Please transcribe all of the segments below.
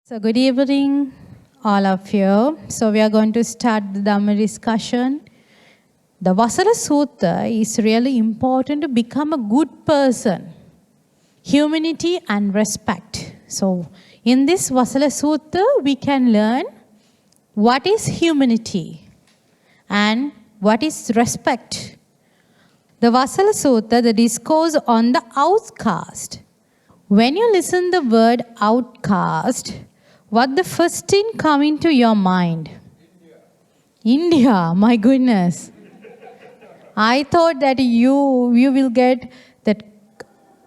So good evening, all of you. So we are going to start the Dhamma discussion. The Vasala Sutta is really important to become a good person. Humanity and respect. So in this Vasala Sutta, we can learn what is humanity and what is respect. The Vasala Sutta, the discourse on the outcast. When you listen the word outcast, what the first thing come into your mind? India, my goodness. I thought that you will get that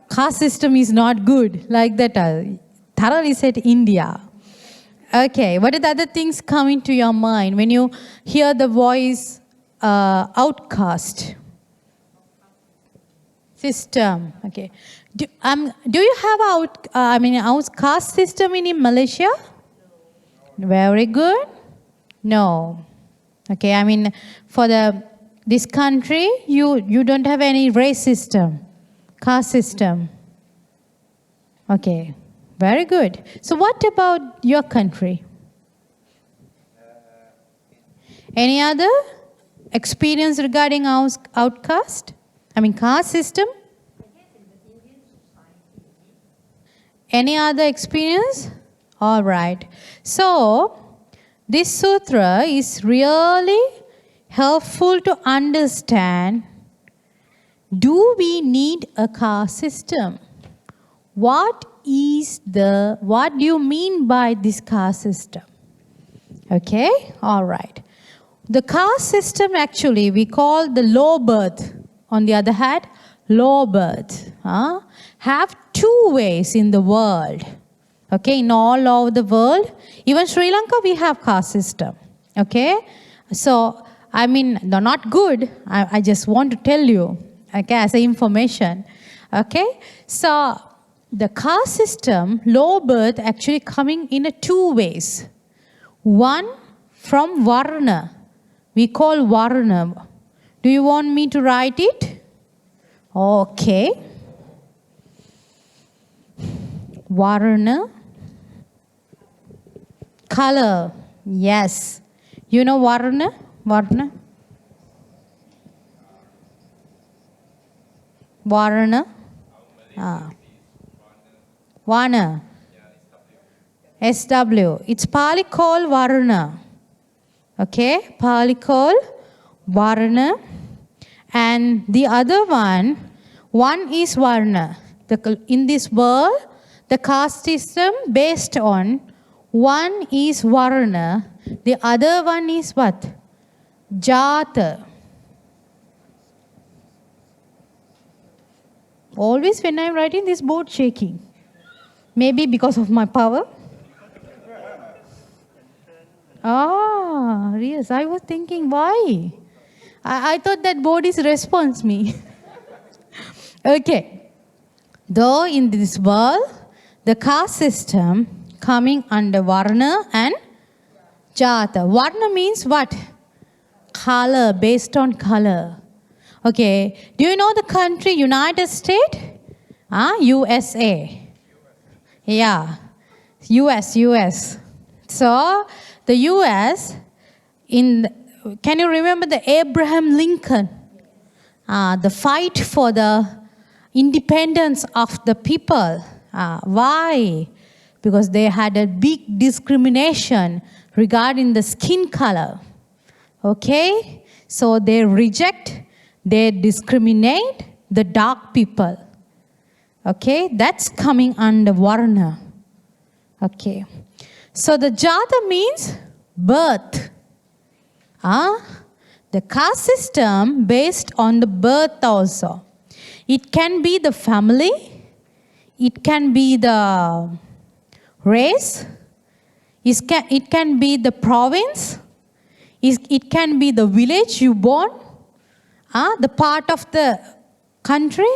caste system is not good, like that. Thoroughly said India. Okay, what are the other things come into your mind when you hear the voice outcast? System, okay. Do you have outcast system in Malaysia? Very good. No. Okay, for this country, you don't have any race system, caste system. Okay, very good. So what about your country? Any other experience regarding outcast? Caste system? Any other experience? All right. So, this sutra is really helpful to understand, do we need a caste system? What do you mean by this caste system? Okay? All right. The caste system actually we call the low birth. On the other hand, low birth. Have two ways in the world. Okay, in all over the world. Even Sri Lanka, we have caste system. Okay, so they're not good. I just want to tell you, okay, as an information. Okay, so the caste system, low birth, actually coming in two ways. One from Varna. We call Varna. Do you want me to write it? Okay. Varna. Color. Yes. You know Varna? Varna? Varna? Varna. SW. It's Pali called Varna. Okay? Pali called Varna. And the other one is Varna. In this world, the caste system based on one is Varna, the other one is what? Jata. Always when I'm writing this board shaking. Maybe because of my power. Yes, I was thinking why? I thought that board is response me. Okay. Though in this world, the caste system coming under Varna and Jata. Varna means what? Color, based on color. Okay. Do you know the country United States? USA. Yeah. US. So, the US, can you remember the Abraham Lincoln? The fight for the independence of the people. Why? Because they had a big discrimination regarding the skin color. Okay? So they discriminate the dark people. Okay? That's coming under Varna. Okay. So the Jata means birth. The caste system based on the birth also. It can be the family. It can be the race. It can be the province. It can be the village you born. The part of the country.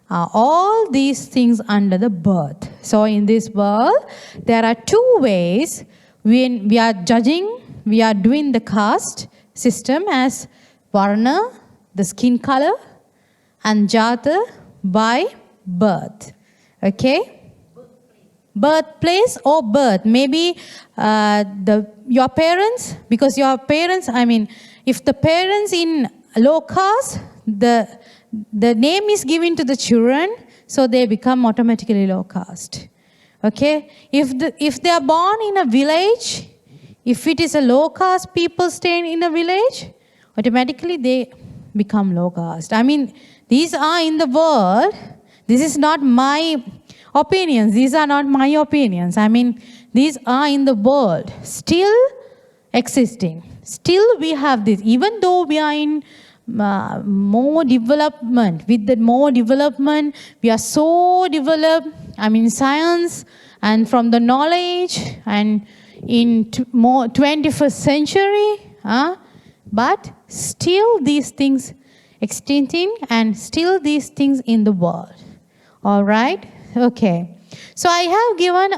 All these things under the birth. So in this world, there are two ways when we are judging, we are doing the caste system as Varna, the skin color, and Jata by birth. Okay? birthplace or birth. Maybe your parents, because your parents, if the parents in low caste, the name is given to the children, so they become automatically low caste. Okay? If they are born in a village, if it is a low caste people staying in a village, automatically they become low caste. These are in the world. This is not my opinions. These are not my opinions. These are in the world, still existing. Still we have this. Even though we are in more development, with the more development, we are so developed, science and from the knowledge and in more 21st century, but still these things extending and still these things in the world. All right? Okay. So I have given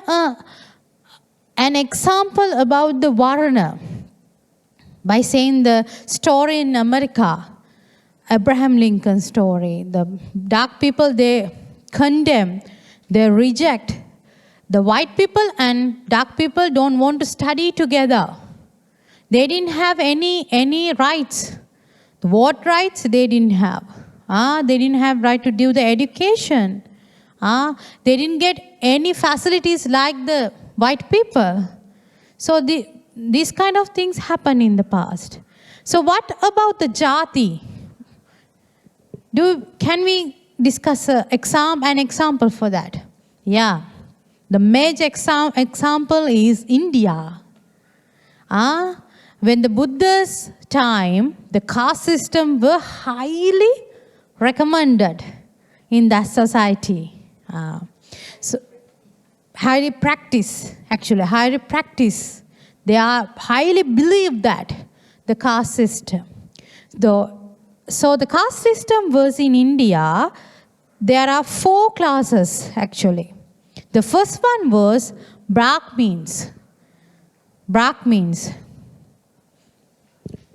an example about the Varna by saying the story in America, Abraham Lincoln story. The dark people, they condemn, they reject. The white people and dark people don't want to study together. They didn't have any rights. The vote rights, they didn't have. They didn't have right to do the education. They didn't get any facilities like the white people. So these kind of things happen in the past. So what about the jati? Can we discuss an example for that? Yeah. The major example is India. When the Buddha's time, the caste system were highly recommended in that society. So highly practiced. They are highly believe that the caste system. So the caste system was in India. There are 4 classes actually. The first one was Brahmins.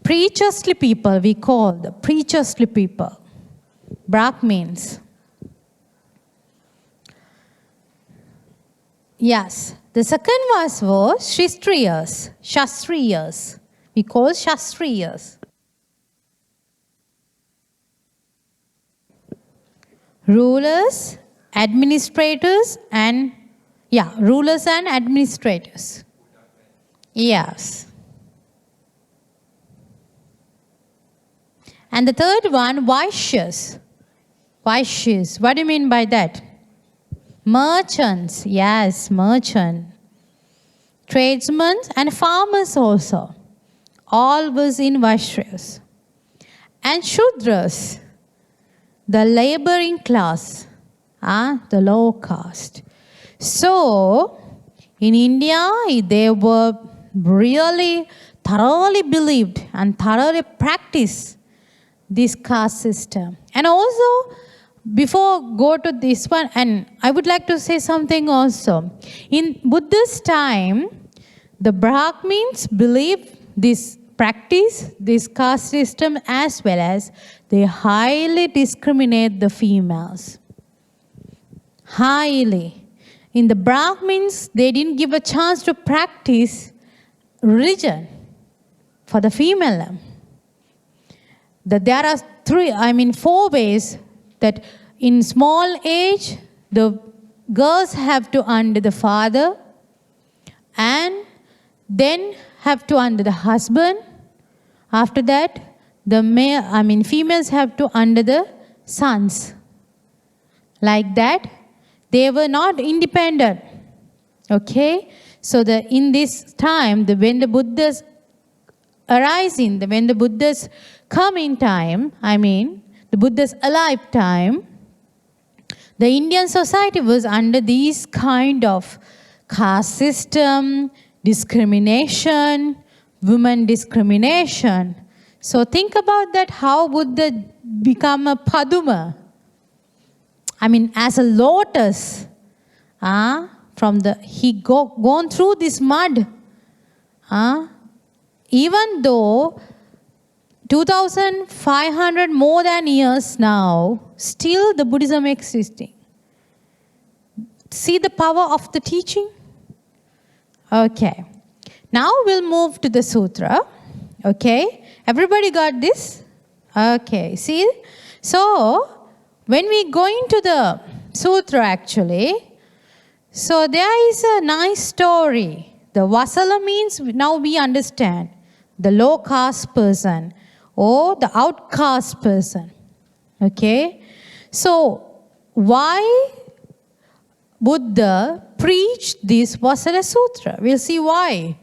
Preachers-ly people, we call the preachers-ly people. Brahmins. Yes. The second was Kshatriyas. We call Kshatriyas. Rulers, administrators, and administrators. Yes. And the third one, Vaishyas. What do you mean by that? Merchants. Yes, merchant. Tradesmen and farmers also. All was in Vaishyas. And Shudras, the laboring class, the low caste. So, in India, they were really thoroughly believed and thoroughly practiced this caste system. And also, before go to this one, and I would like to say something also. In Buddha's time, the Brahmins believed this practice, this caste system, as well as they highly discriminate the females. Highly. In the Brahmins, they didn't give a chance to practice religion for the female. There are 4 ways that in small age, the girls have to under the father and then have to under the husband. After that, females have to under the sons. Like that, they were not independent. Okay? So in this time, when the Buddhas arising, when the Buddhas come in time, the Buddha's alive time, the Indian society was under these kind of caste system, discrimination, women discrimination. So think about that, how Buddha become a Paduma? As a lotus. He gone through this mud. Even though 2,500 more than years now, still the Buddhism existing. See the power of the teaching? Okay. Now we'll move to the sutra. Okay. Everybody got this? Okay. See? So, when we go into the sutra actually, so there is a nice story. The Vasala means, now we understand, the low caste person or the outcast person. Okay. So, why Buddha preached this Vasala Sutra? We'll see why.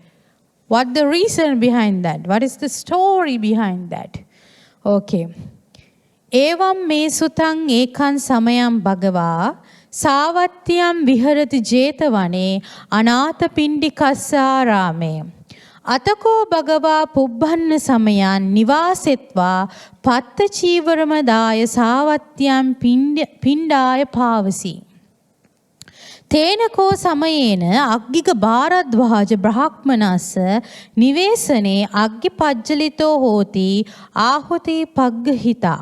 What the reason behind that? What is the story behind that? Okay. Evam me sutang ekan samayam bhagava savatyam viharati jetavane anatha pindikassarame atako bhagava pubbhanna samayan nivasetva patta chivaramadaya savatyam pindaya pavasi. තේනකෝ සමයේන අග්ගික Bharadvaja බ්‍රහ්මනස්ස නිවේසනේ අග්ගි පජ්ජලිතෝ හෝති ආහුති පග්ගහිතා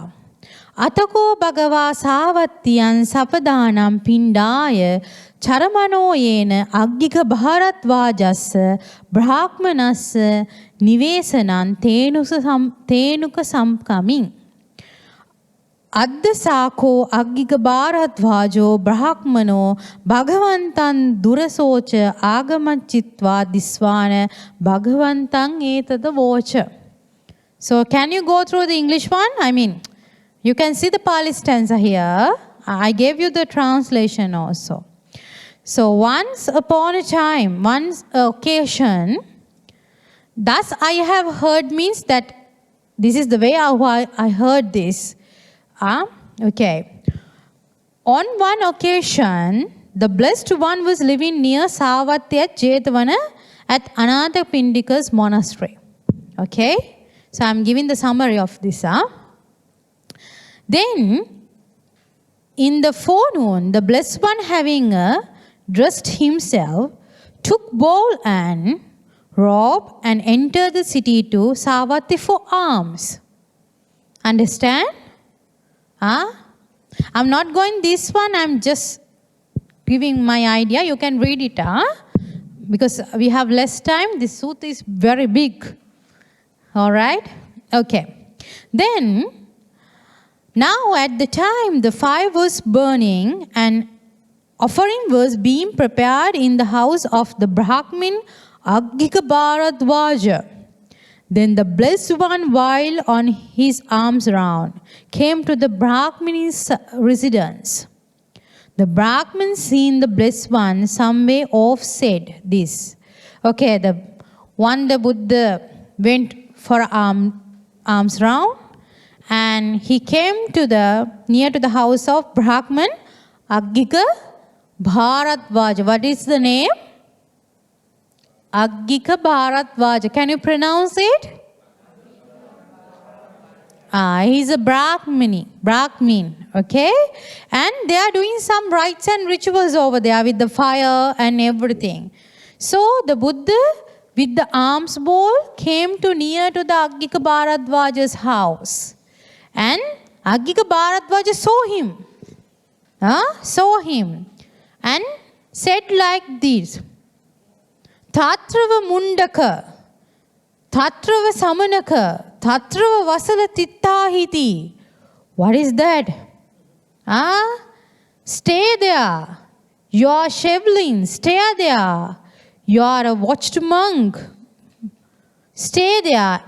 අතකෝ භගවා සාවත්තියන් සපදානම් පිණ්ඩාය චරමනෝයේන අග්ගික භාරද්වාජස්ස බ්‍රහ්මනස්ස නිවේසනං තේනුක සම්කමින් අද්දසාකෝ අග්ගික භාරද්වාජෝ බ්‍රහ්මනෝ භගවන්තං දුරසෝච ආගමච්චිත්වා දිස්වාන භගවන්තං ඒතද වෝච. So can you go through the English one? I mean, you can see the Pali stanza here. I gave you the translation also. So once upon a time, once occasion, thus I have heard means that this is the way I heard this. Okay. On one occasion, the Blessed One was living near Savatya Jetavana at Anathapindika's monastery. Okay. So I'm giving the summary of this. Then, in the forenoon, the Blessed One, having dressed himself, took bowl and robe and entered the city to Savatya for alms. Understand? I'm not going this one, I'm just giving my idea. You can read it, because we have less time. This sutta is very big. Alright? Okay. Then, now at the time the fire was burning and offering was being prepared in the house of the Brahmin Aggika Bharadwaja. Then the Blessed One, while on his arms round, came to the Brahmin's residence. The Brahmin, seeing the Blessed One, some way off said this. Okay, the Buddha went for arms round and he came to near to the house of Brahman Aggika Bharadwaja. What is the name? Aggika Bharadwaja. Can you pronounce it? He's a Brahmin. Okay? And they are doing some rites and rituals over there with the fire and everything. So the Buddha with the alms bowl came to near to the Aggika Bharadwaja's house. And Aggika Bharadwaja saw him and said like this. Tatrava mundaka, tatrava samanaka, tatrava vasala tittahiti. What is that? Stay there. You are Shevlin, stay there. You are a watched monk. Stay there.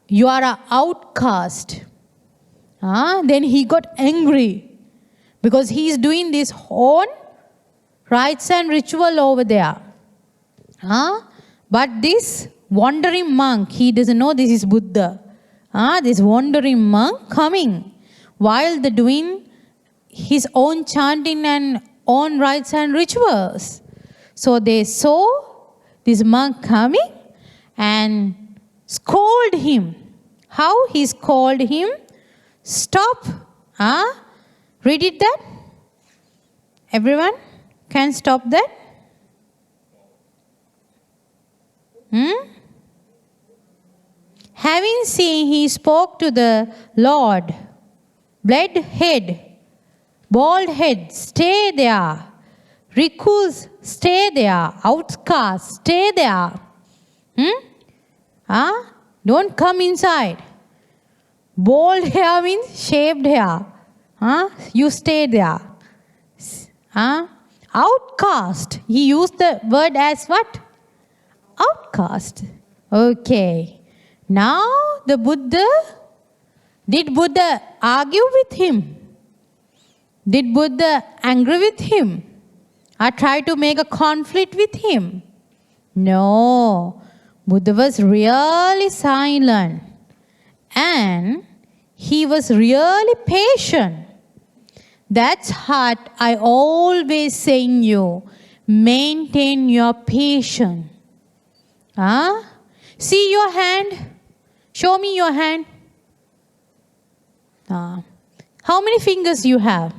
You are an outcast. Then he got angry because he is doing this own rites and ritual over there. But this wandering monk, he doesn't know this is Buddha. This wandering monk coming while they're doing his own chanting and own rites and rituals. So they saw this monk coming and scold him. How he scolded him? Stop. Read it that. Everyone can stop that. Having seen, he spoke to the Lord. Bald head, stay there. Rikus, stay there. Outcasts, stay there. Don't come inside. Bald hair means shaved hair. You stay there. Outcast. He used the word as what? Outcast. Okay. Now the Buddha, did Buddha argue with him? Did Buddha angry with him? Or try to make a conflict with him? No. Buddha was really silent. And he was really patient. That's what I always saying you. Maintain your patience. See your hand. Show me your hand. How many fingers you have?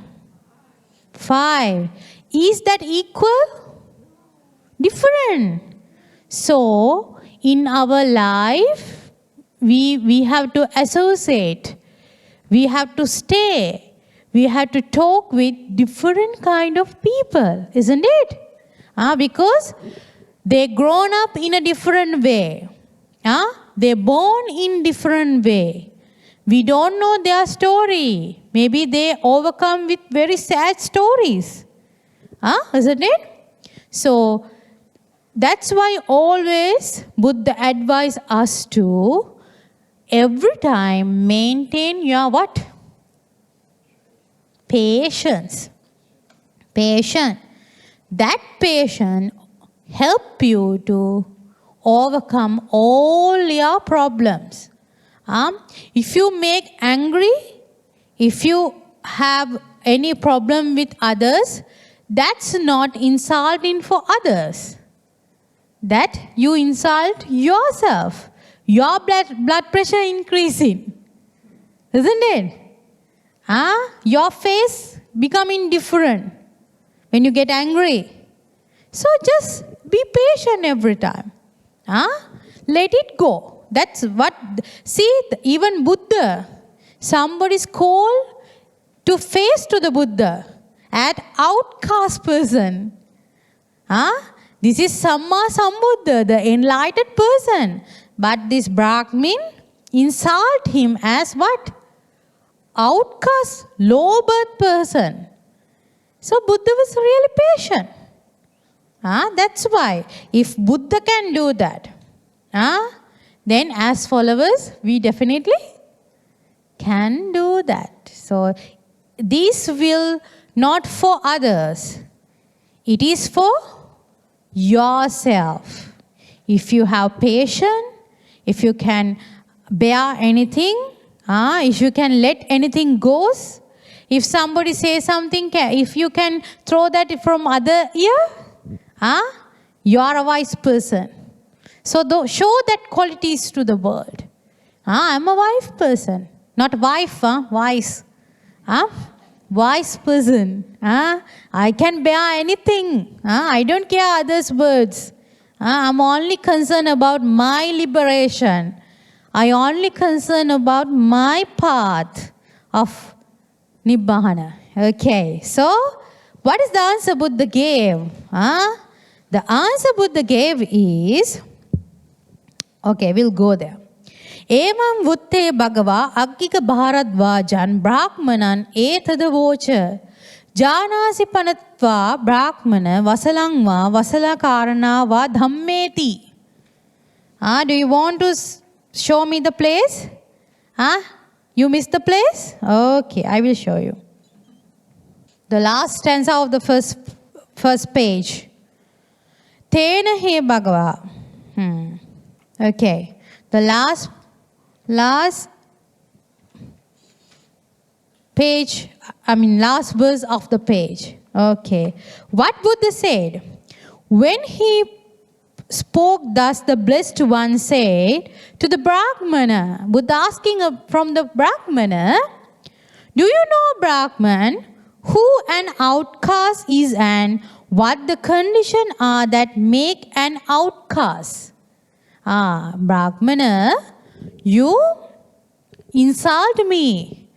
5. Is that equal? Different. So, in our life, we have to associate. We have to stay. We have to talk with different kind of people, isn't it? Because they grown up in a different way. They're born in different way. We don't know their story. Maybe they overcome with very sad stories. Isn't it? So, that's why always Buddha advise us to every time maintain your what? Patience. Patience. That patience help you to overcome all your problems. If you make angry, if you have any problem with others, that's not insulting for others. That you insult yourself. Your blood pressure increasing. Isn't it? Your face becoming different when you get angry. So just be patient every time. Let it go. That's what, see, even Buddha, somebody's called to face to the Buddha as outcast person. This is Samma Sambuddha, the enlightened person. But this Brahmin insult him as what? Outcast, low birth person. So Buddha was really patient. That's why if Buddha can do that, then as followers, we definitely can do that. So this will not for others. It is for yourself. If you have patience, if you can bear anything, if you can let anything goes, if somebody says something, if you can throw that from other ear, you are a wise person. So show that qualities to the world. I'm a wise person. Not wife, wise. Wise person. I can bear anything. I don't care others' words. I'm only concerned about my liberation. I only concerned about my path of Nibbana. Okay, so what is the answer Buddha gave? The answer Buddha gave is, okay, we'll go there. Evam vutte bhagava aggika bharadvajan brahmanan etada vocha janasi panatva brahmana vasalangva vasalakarana va dhammeti. Do you want to show me the place? You missed the place? Okay, I will show you. The last stanza of the first page. Tena he bhagava. Okay. The last page, last verse of the page. Okay. What Buddha said? When he spoke thus, the Blessed One said to the Brahmana, Buddha asking from the Brahmana, do you know, Brahman, who an outcast is and what the condition are that make an outcast? Brahmana, you insult me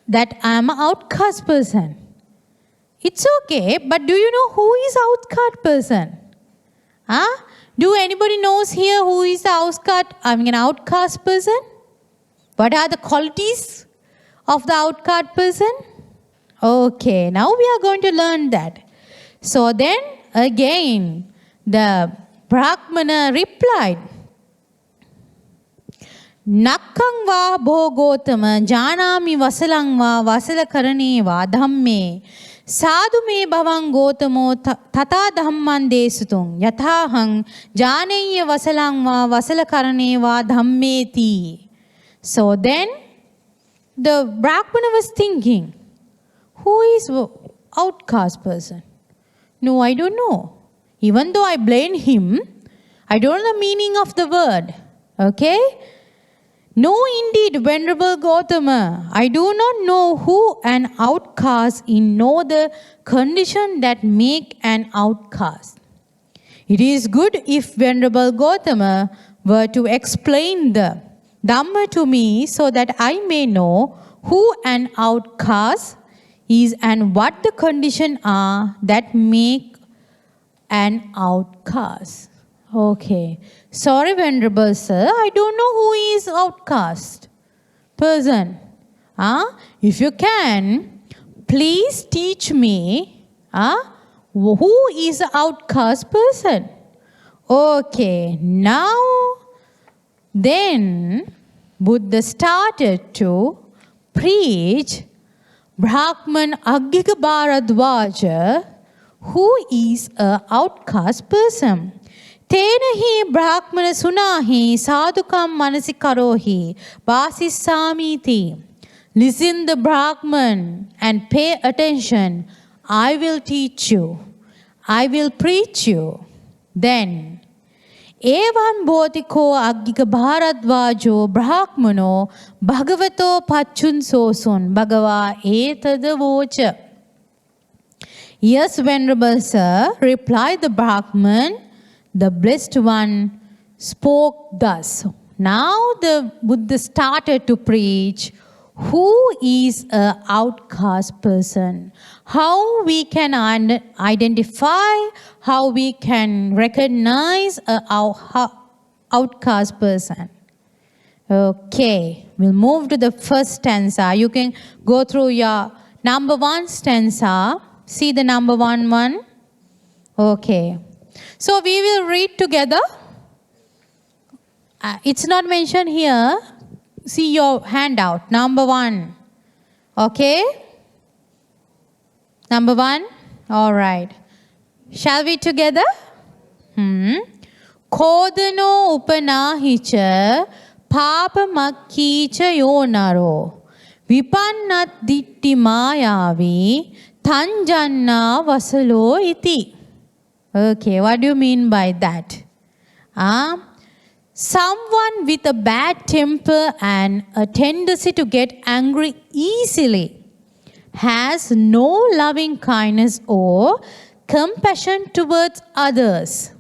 that I am an outcast person. It's okay, but do you know who is outcast person? Huh? Do anybody knows here who is the an outcast person? What are the qualities of the outcast person? Okay, now we are going to learn that. So then again, the Brahmana replied, Nakkang va bhogotama janami vasalang va vasala karane va dhamme sadhu me bhavang gotamo tata dhamman desutung yathahang janeyya vasalang va vasala karane va dhammeti. So then the Brahmana was thinking, who is outcast person? No, I don't know. Even though I blame him, I don't know the meaning of the word. Okay? No, indeed, Venerable Gautama, I do not know who an outcast in no the condition that make an outcast. It is good if Venerable Gautama were to explain the Dhamma to me so that I may know who an outcast is and what the conditions are that make an outcast. Okay. Sorry, Venerable Sir, I don't know who is outcast person. If you can, please teach me who is the outcast person. Okay. Now, then Buddha started to preach Brahman Aggika Bharadwaja, who is an outcast person. Tenahi Brahmana sunahi sadhukam manasikarohi vasisamiti. Listen the Brahman and pay attention. I will teach you. I will preach you. Then, Evan bodhiko aggika bharadvajo brahmano bhagavato pachun sosun bhagava etada vocha. Yes, Venerable Sir, replied the Brahman, the blessed one spoke thus. Now the Buddha started to preach who is an outcast person, how we can identify, how we can recognize an outcast person. Okay, we'll move to the first stanza. You can go through your number 1 stanza. See the number 1. Okay. So we will read together. It's not mentioned here. See your handout. Number 1. Okay? Number 1? All right. Shall we together? Kodano upanahicha papa makkicha yonaro vipannat ditti mayavi tanjanna vasalo iti. Okay, what do you mean by that? Someone with a bad temper and a tendency to get angry easily has no loving kindness or compassion towards others.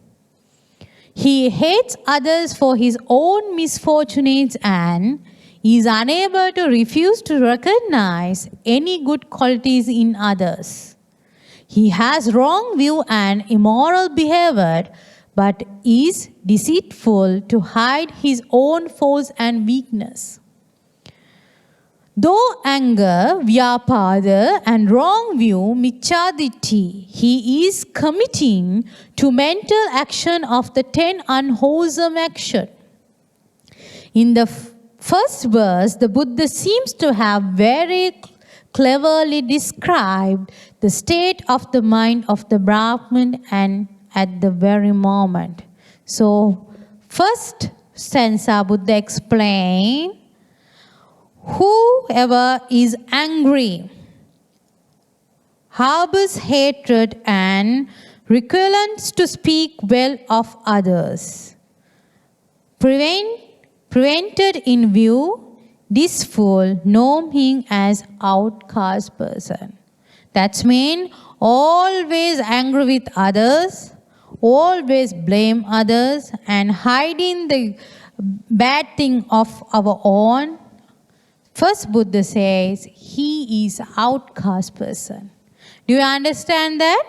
He hates others for his own misfortunes and is unable to refuse to recognize any good qualities in others. He has wrong view and immoral behavior, but is deceitful to hide his own faults and weakness. Though anger, vyapada, and wrong view, michaditti, he is committing to mental action of the 10 unwholesome action. In the first verse, the Buddha seems to have very cleverly described the state of the mind of the Brahman and at the very moment. So, first stanza, Buddha explained, whoever is angry, harbors hatred and reluctance to speak well of others, prevented in view, this fool know him as outcast person. That means always angry with others, always blame others and hiding the bad thing of our own. First Buddha says he is outcast person. Do you understand that?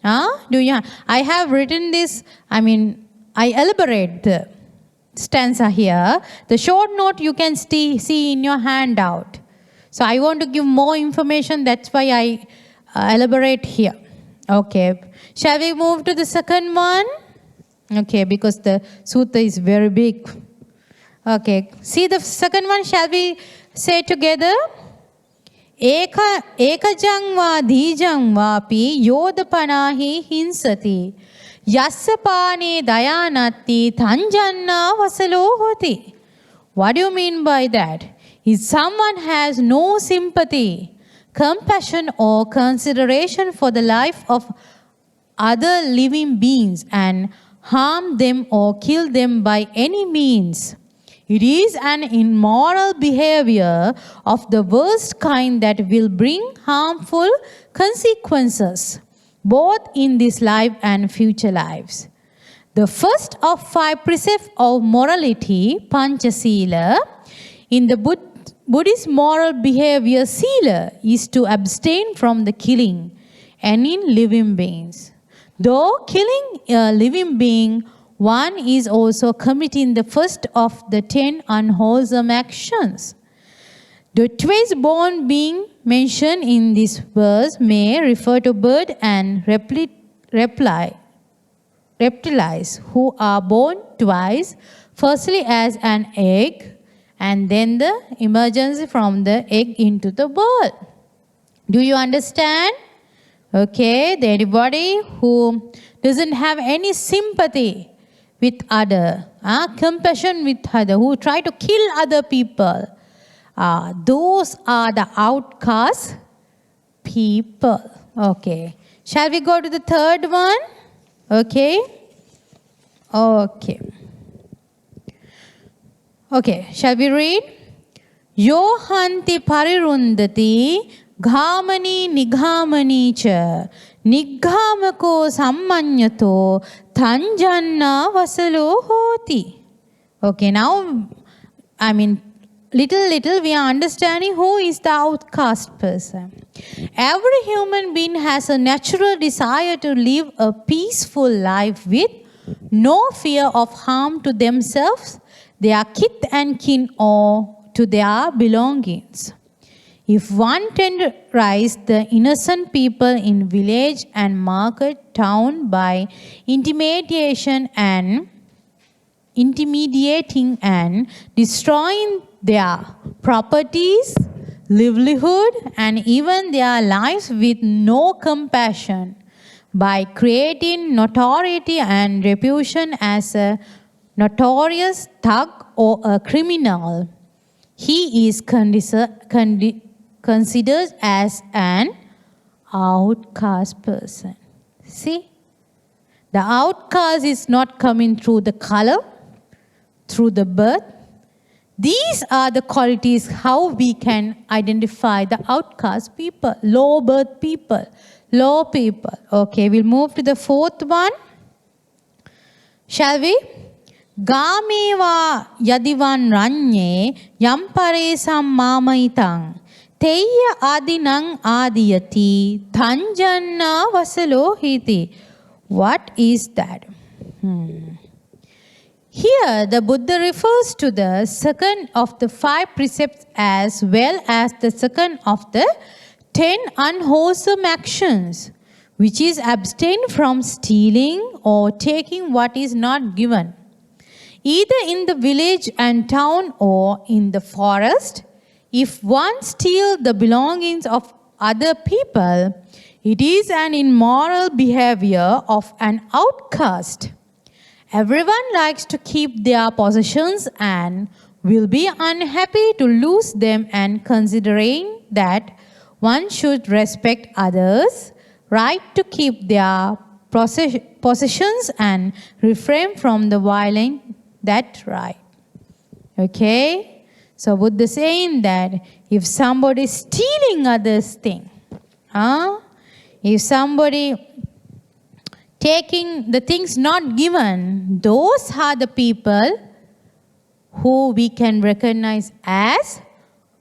I have written this, I elaborate the stanza here. The short note you can see in your handout. So I want to give more information, that's why I elaborate here. Okay, shall we move to the second one? Okay, because the sutta is very big. Okay, see the second one, shall we say together? Ekajang va dijang vapi yodapanahi hinsati yassapane dayanati tanjanna vasalo hoti. What do you mean by that? If someone has no sympathy, compassion or consideration for the life of other living beings and harm them or kill them by any means, it is an immoral behavior of the worst kind that will bring harmful consequences, both in this life and future lives. The first of 5 precepts of morality, Panchasila, in the Buddhist moral behavior Sila, is to abstain from the killing any living beings. Though killing a living being, one is also committing the first of the 10 unwholesome actions. The twice born being mentioned in this verse may refer to bird and reptiles who are born twice, firstly as an egg and then the emergence from the egg into the bird. Do you understand? Okay, anybody who doesn't have any sympathy with other, compassion with other, who try to kill other people, those are the outcast people. Okay, shall we go to the third one? Okay, shall we read? Yo hanti parirundati ghamani nighamani cha nighamako sammanyato tanjanna vasalo hoti. Okay, now, little we are understanding who is the outcast person. Every human being has a natural desire to live a peaceful life with no fear of harm to themselves, their kith and kin, or to their belongings. If one terrorizes the innocent people in village and market town by intimidating and destroying their properties, livelihood, and even their lives with no compassion, by creating notoriety and reputation as a notorious thug or a criminal, he is considered as an outcast person. See? The outcast is not coming through the color, through the birth. These are the qualities how we can identify the outcast people, low birth people, low people. Okay, we'll move to the fourth one. Shall we? Gameva yadivan ranye yampare sammamayitang Teya adinang adiyati tanjanna vasalo hiti. What is that? Here, the Buddha refers to the second of the 5 precepts as well as the second of the 10 unwholesome actions, which is abstain from stealing or taking what is not given, either in the village and town or in the forest. If one steals the belongings of other people, it is an immoral behavior of an outcast. Everyone likes to keep their possessions and will be unhappy to lose them, and considering that one should respect others' right to keep their possessions and refrain from the violence that right. Okay? So Buddha saying that if somebody is stealing others' thing, if somebody taking the things not given, those are the people who we can recognize as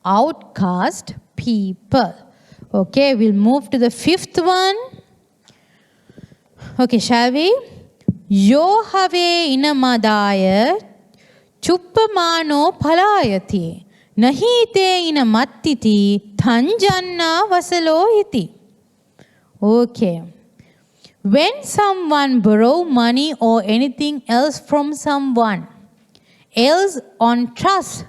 outcast people. Okay, we'll move to the fifth one. Okay, shall we? Yo have inamadaya chuppamano palayati nahite inamattiti thanjanna vasalo iti. Okay. When someone borrow money or anything else from someone else on trust,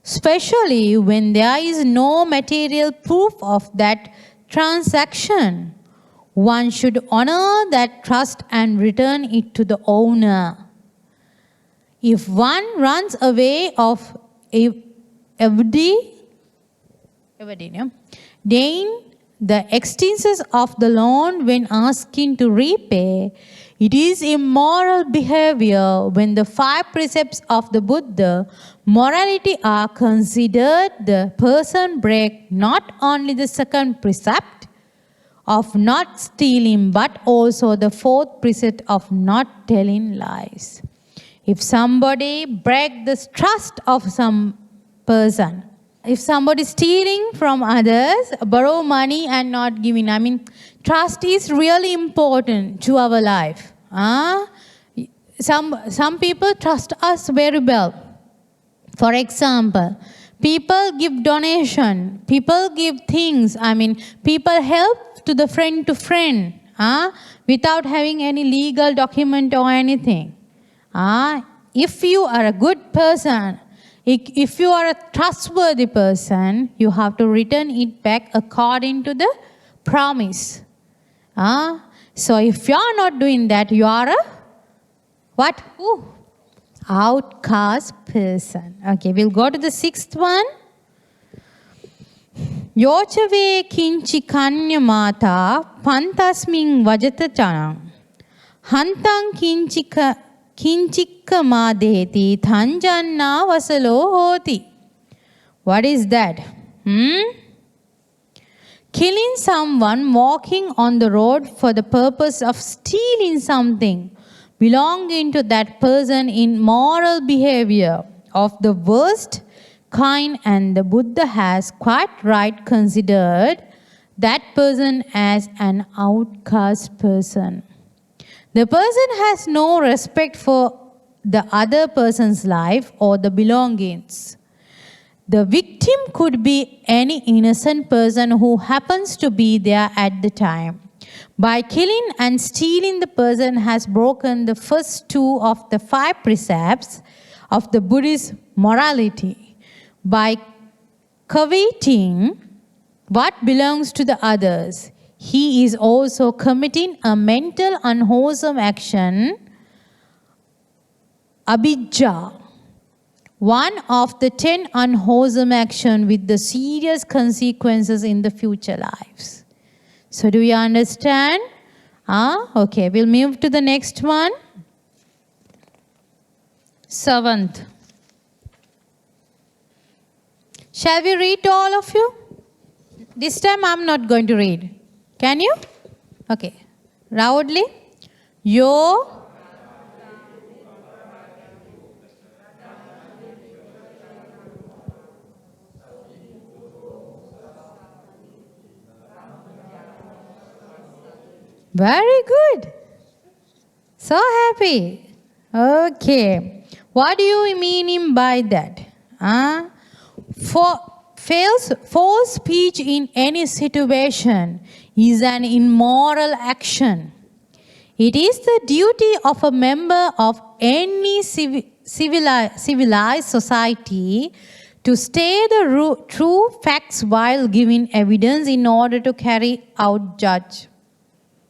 especially when there is no material proof of that transaction, one should honor that trust and return it to the owner. If one runs away of then the extensions of the loan when asking to repay, it is immoral behavior when the 5 precepts of the Buddha morality are considered. The person break not only the second precept of not stealing but also the 4th precept of not telling lies. If somebody break the trust of some person, if somebody is stealing from others, borrow money and not giving, trust is really important to our life. Some people trust us very well. For example, people give donation, people give things, people help to the friend without having any legal document or anything. If you are a good person, if you are a trustworthy person, you have to return it back according to the promise. So if you are not doing that, you are a what? Outcast person. Okay, we'll go to the 6th one. Yochave kinchi kanya mata pantasming vajata chanam hantang kinchikka madeti thanjanna vasalo hoti. What is that? Killing someone walking on the road for the purpose of stealing something belonging to that person in moral behavior of the worst kind, and the Buddha has quite right considered that person as an outcast person. The person has no respect for the other person's life or the belongings. The victim could be any innocent person who happens to be there at the time. By killing and stealing, the person has broken the first 2 of the 5 precepts of the Buddhist morality. By coveting what belongs to the others, he is also committing a mental unwholesome action, abhijja, one of the 10 unwholesome actions with the serious consequences in the future lives. So do you understand? Okay, we'll move to the next one. 7th. Shall we read to all of you? This time I'm not going to read. Can you? Okay. Loudly. Yo. Very good. So happy. Okay. What do you mean by that? False speech in any situation is an immoral action. It is the duty of a member of any civilized society to state the true facts while giving evidence in order to carry out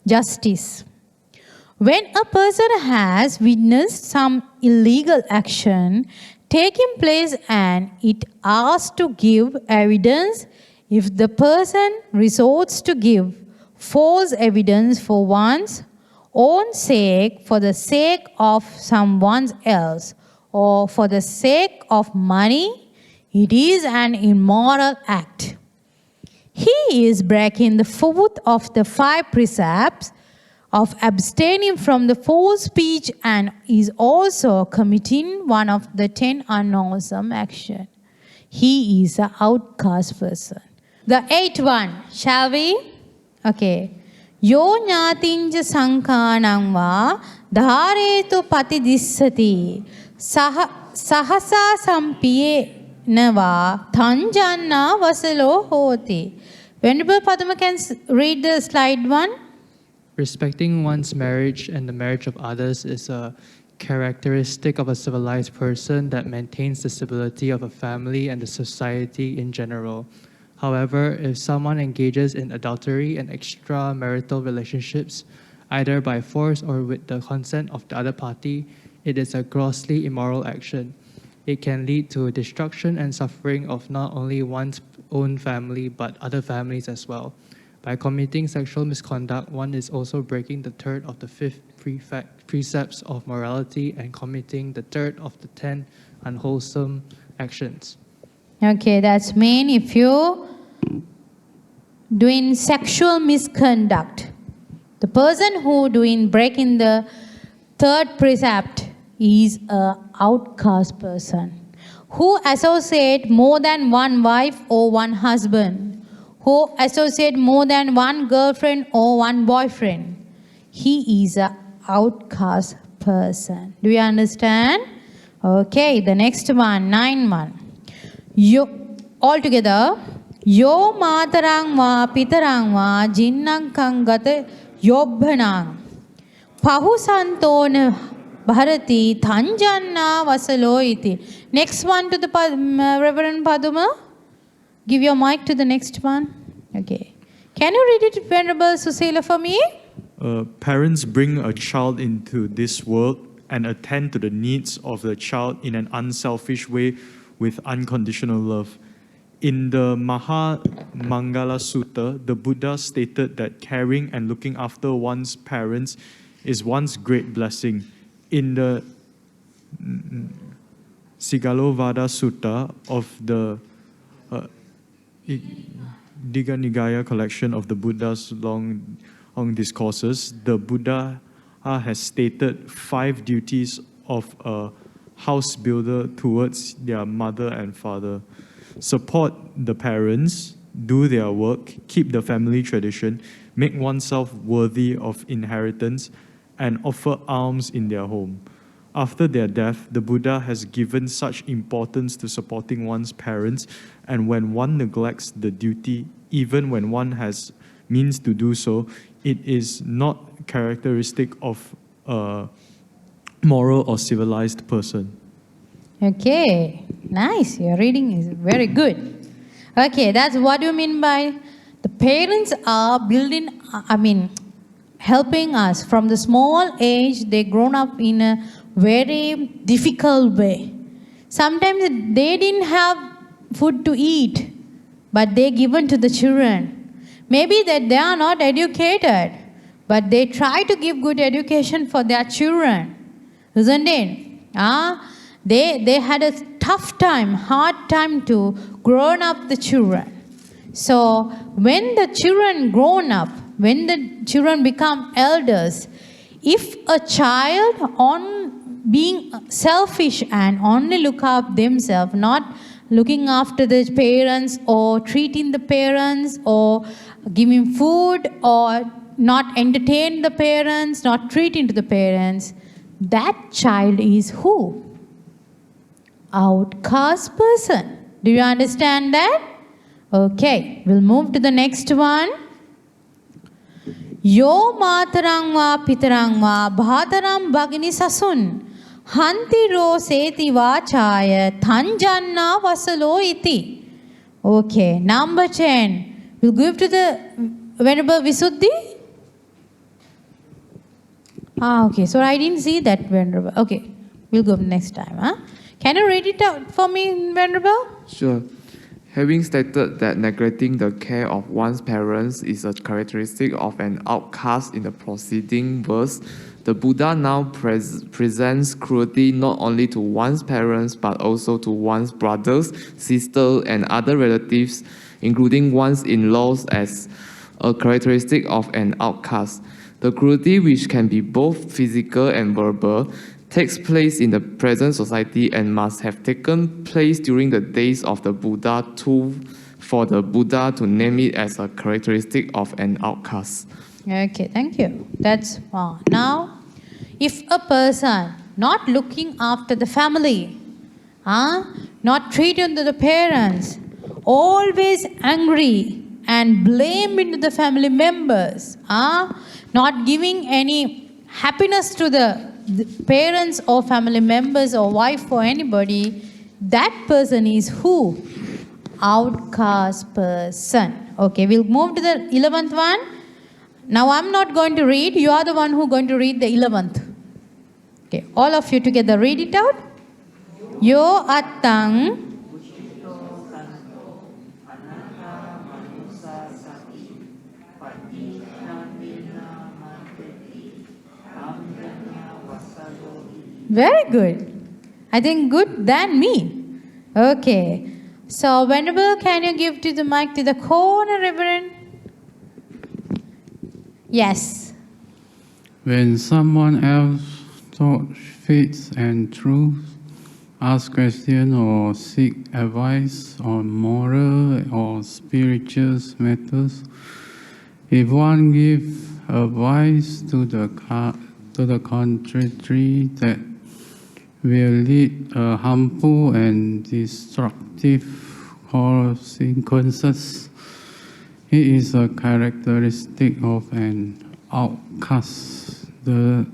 justice. When a person has witnessed some illegal action taking place and it asks to give evidence, if the person resorts to give false evidence for one's own sake, for the sake of someone else, or for the sake of money, it is an immoral act. He is breaking the 4th of the 5 precepts of abstaining from the false speech and is also committing one of the 10 unwholesome actions. He is an outcast person. The 8th one, shall we? Okay. Yo ñātiñja saṅkhānaṁ vā dhāretu patidissati sahasa sampiye nava thanjanna vasalo hoti. Venerable Padma can read the slide 1. Respecting one's marriage and the marriage of others is a characteristic of a civilized person that maintains the stability of a family and the society in general. However, if someone engages in adultery and extramarital relationships, either by force or with the consent of the other party, it is a grossly immoral action. It can lead to destruction and suffering of not only one's own family but other families as well. By committing sexual misconduct, one is also breaking the third of the 5 precepts of morality and committing the third of the 10 unwholesome actions. Okay, that's mean if you doing sexual misconduct, the person who breaking the 3rd precept is a outcast person who associate more than one wife or one husband, who associate more than one girlfriend or one boyfriend. He is a outcast person. Do you understand? Okay, the next one, 9 one. All together, yo matarang va pitarang va jinnang kangata yobbhanang pahu santona bharati thanjanna vasalo iti. Next one to the Reverend Paduma. Give your mic to the next one. Okay. Can you read it, Venerable Susila, for me? Parents bring a child into this world and attend to the needs of the child in an unselfish way with unconditional love. In the Maha Mangala Sutta, the Buddha stated that caring and looking after one's parents is one's great blessing. In the Sigalovada Sutta of the Digha Nikaya collection of the Buddha's long discourses, the Buddha has stated 5 duties of a house builder towards their mother and father. Support the parents, do their work, keep the family tradition, make oneself worthy of inheritance, and offer alms in their home. After their death, the Buddha has given such importance to supporting one's parents, and when one neglects the duty, even when one has means to do so, it is not characteristic of a moral or civilized person. Okay, nice. Your reading is very good. Okay, that's what you mean by the parents are helping us from the small age. They grown up in a very difficult way. Sometimes they didn't have food to eat, but they given to the children. Maybe that they are not educated, but they try to give good education for their children, isn't it? They had a tough time, hard time to grow up the children. So when the children grown up, when the children become elders, if a child on being selfish and only look up themselves, not looking after the parents or treating the parents or giving food or not entertain the parents, not treating to the parents, that child is who? Outcast person. Do you understand that? Okay, we'll move to the next one. Yo matarang va pitarang va bhataram bhagini sasun hanti ro seti vachaya thanjanna vasalo iti. Okay, number 10. We'll give to the Venerable Visuddhi. Okay, so I didn't see that, Venerable. Okay, we'll go next time. Can you read it out for me, Venerable? Sure. Having stated that neglecting the care of one's parents is a characteristic of an outcast in the preceding verse, the Buddha now presents cruelty not only to one's parents but also to one's brothers, sisters, and other relatives, including one's in-laws, as a characteristic of an outcast. The cruelty, which can be both physical and verbal, takes place in the present society and must have taken place during the days of the Buddha too, for the Buddha to name it as a characteristic of an outcast. Okay, thank you. That's now, if a person not looking after the family, not treating to the parents, always angry and blaming the family members, not giving any happiness to the parents or family members or wife or anybody, that person is who? Outcast person. Okay, we'll move to the 11th one. Now I'm not going to read, you are the one who going to read the 11th. Okay, all of you together read it out. Yo atang very good. I think good than me. Okay. So, Venerable, can you give to the mic to the corner, Reverend? Yes. When someone else taught faith and truth, ask questions or seek advice on moral or spiritual matters, if one gives advice to the contrary that will lead harmful and destructive consequences, it is a characteristic of an outcast. The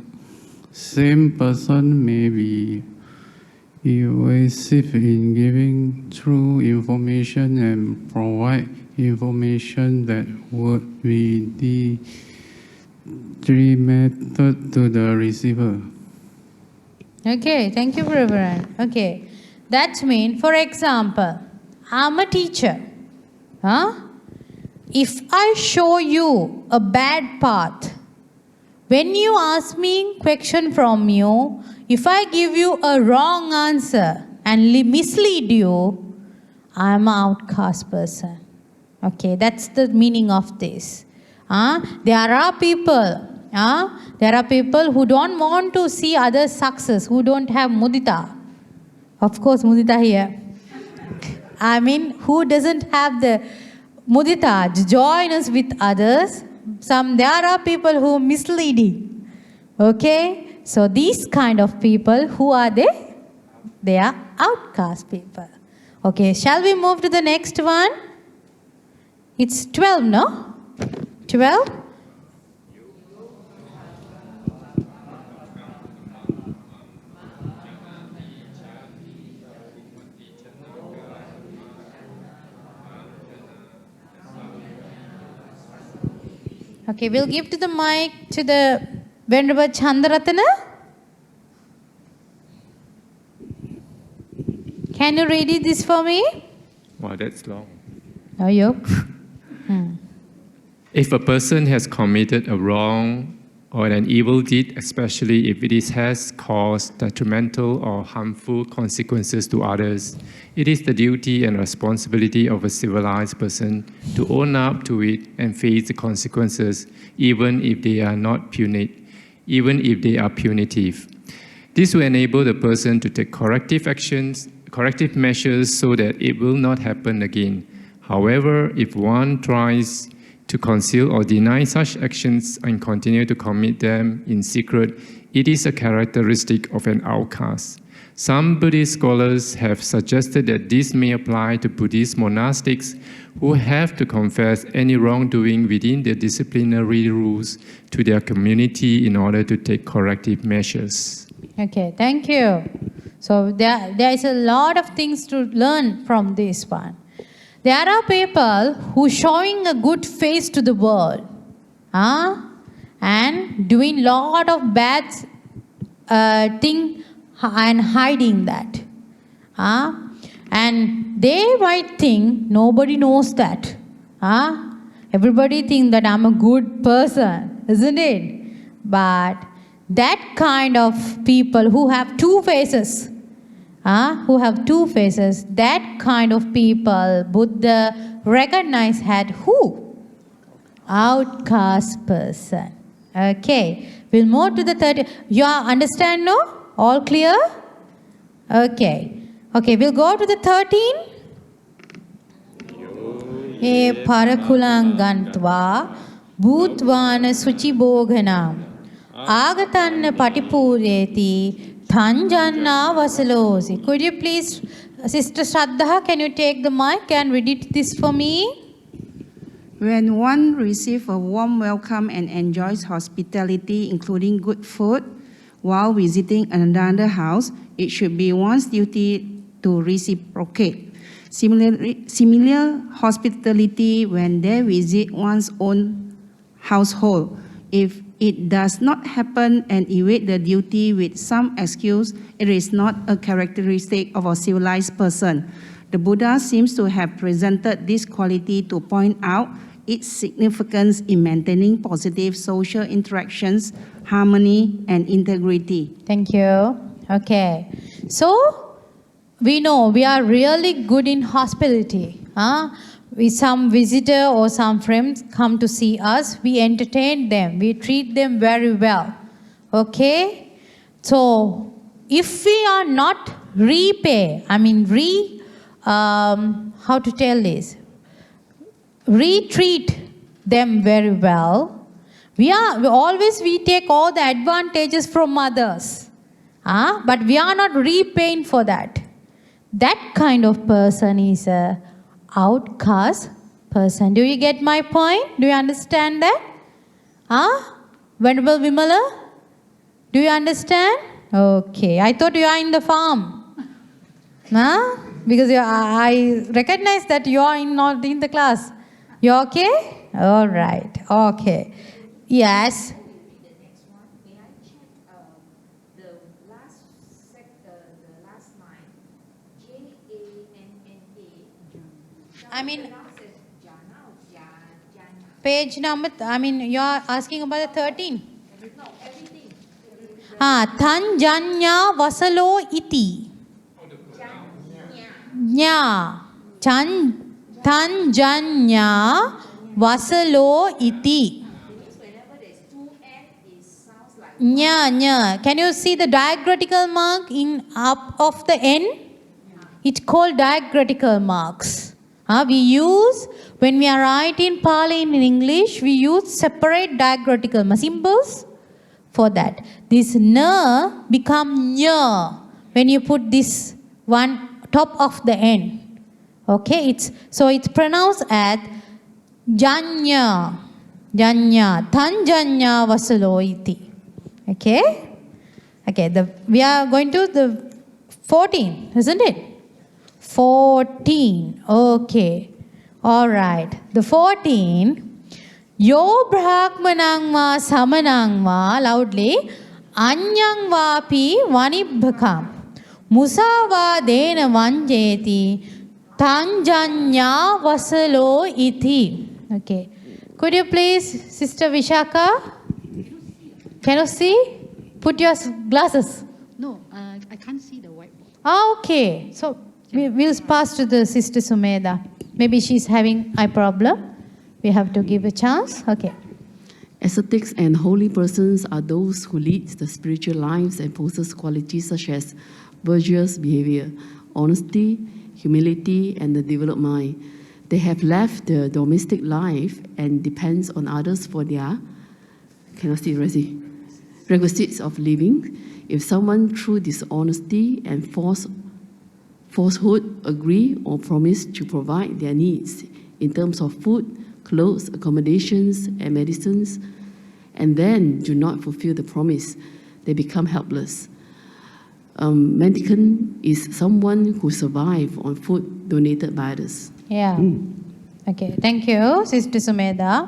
same person may be evasive in giving true information and provide information that would be detrimental to the receiver. Okay, thank you, Reverend. Okay, that means, for example, I'm a teacher. If I show you a bad path, when you ask me question from you, if I give you a wrong answer and mislead you, I'm an outcast person. Okay, that's the meaning of this. There are people who don't want to see others' success, who don't have mudita. Of course, mudita here. I mean, who doesn't have the mudita, joyness with others. There are people who are misleading. Okay? So these kind of people, who are they? They are outcast people. Okay, shall we move to the next one? It's 12, no? 12? Okay, we'll give to the mic to the Venerable Chandaratana. Can you read this for me? Wow, that's long. Oh, you? If a person has committed a wrong or an evil deed, especially if it has caused detrimental or harmful consequences to others, it is the duty and responsibility of a civilized person to own up to it and face the consequences, even if they are punitive. This will enable the person to take corrective measures so that it will not happen again. However, if one tries to conceal or deny such actions and continue to commit them in secret, it is a characteristic of an outcast. Some Buddhist scholars have suggested that this may apply to Buddhist monastics who have to confess any wrongdoing within their disciplinary rules to their community in order to take corrective measures. Okay, thank you. So there is a lot of things to learn from this one. There are people who showing a good face to the world, and doing lot of bad thing and hiding that, and they might think nobody knows that, everybody think that I'm a good person, isn't it? But that kind of people who have two faces, that kind of people Buddha recognized had who? Outcast person. Okay, we'll move to the 30. You understand, no? All clear? Okay. Okay, we'll go to the 13. e parakulang gantva bhutvana suchibhoganam agatanna patipureti thanjanna vasalosi. Could you please, Sister Shraddha, can you take the mic and read this for me? When one receives a warm welcome and enjoys hospitality, including good food, while visiting another house, it should be one's duty to reciprocate. Similar hospitality when they visit one's own household. If it does not happen and evade the duty with some excuse, it is not a characteristic of a civilized person. The Buddha seems to have presented this quality to point out its significance in maintaining positive social interactions, harmony, and integrity. Thank you. Okay. So, we know we are really good in hospitality. With some visitor or some friends come to see us, we entertain them, we treat them very well. Okay? So, if we are not how to tell this? Retreat them very well, we take all the advantages from others, but we are not repaying for that. That kind of person is a outcast person. Do you get my point? Do you understand that? Venerable Vimala, do you understand? Okay, I thought you are in the farm. Because I recognize that you are not in the class. You okay? All right. Okay. Yes. The last line, Janna. Page number, you are asking about the 13. No, everything. Thanjanya vasalo iti. Nya. Thanjanya vasalo iti. Whenever there's two N, it sounds like Nya. Can you see the diacritical mark in up of the N? It's called diacritical marks. We use, when we are writing Pali in English, we use separate diacritical symbols for that. This na become nya when you put this one top of the N. Okay, it's pronounced as Janya, Thanjanya vasalo iti. Okay? Okay, we are going to the 14, isn't it? 14, okay. All right, the 14, Yo brahmanang ma samanang ma, loudly, Anyang vapi vanibhakam, Musava dena vanjeti, Thanjanya vasalo iti. Okay. Could you please, Sister Vishaka? Can you see? Put your glasses. No, I can't see the whiteboard. Okay. So we'll pass to the Sister Sumeda. Maybe she's having eye problem. We have to give a chance. Okay. Ascetics and holy persons are those who lead the spiritual lives and possess qualities such as virtuous behavior, honesty, humility, and the developed mind. They have left the domestic life and depends on others for their requisites of living. If someone through dishonesty and falsehood agree or promise to provide their needs in terms of food, clothes, accommodations, and medicines, and then do not fulfill the promise, they become helpless. Mendicant is someone who survives on food donated by others. Yeah. Okay. Thank you, Sister Sumeda.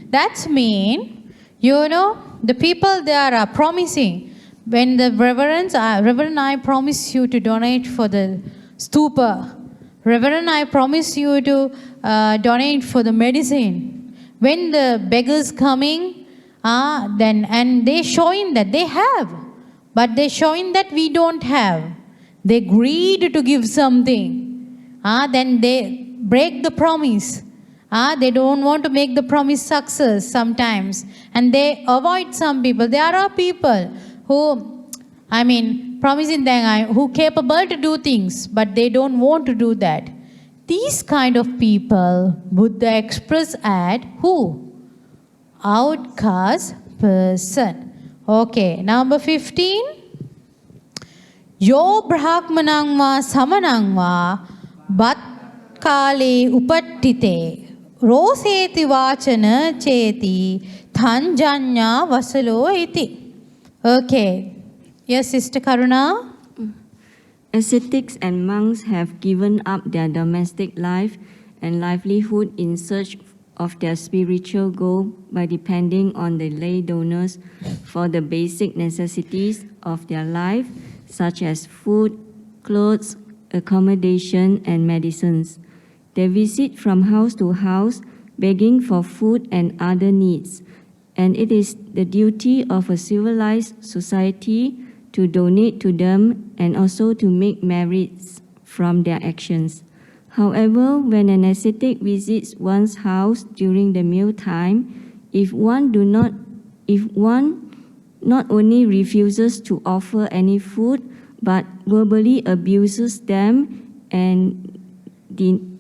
That's mean, the people there are promising. When the Reverend, I promise you to donate for the stupa. Reverend, I promise you to donate for the medicine. When the beggars coming, and they showing that they have, but they showing that we don't have. They agreed to give something. Then they break the promise. They don't want to make the promise success sometimes. And they avoid some people. There are people who, promising them, who capable to do things, but they don't want to do that. These kind of people, Buddha expressed at who? Outcast person. Okay, number 15. Yo brahmanang va samanang va bat kale upattite roseti vachana cheti thanjanya vasalo iti. Okay. Yes, Sister Karuna? Ascetics and monks have given up their domestic life and livelihood in search of their spiritual goal by depending on the lay donors for the basic necessities of their life, such as food, clothes, accommodation, and medicines. They visit from house to house, begging for food and other needs, and it is the duty of a civilized society to donate to them and also to make merits from their actions. However, when an ascetic visits one's house during the mealtime, if one not only refuses to offer any food, but verbally abuses them and denigrates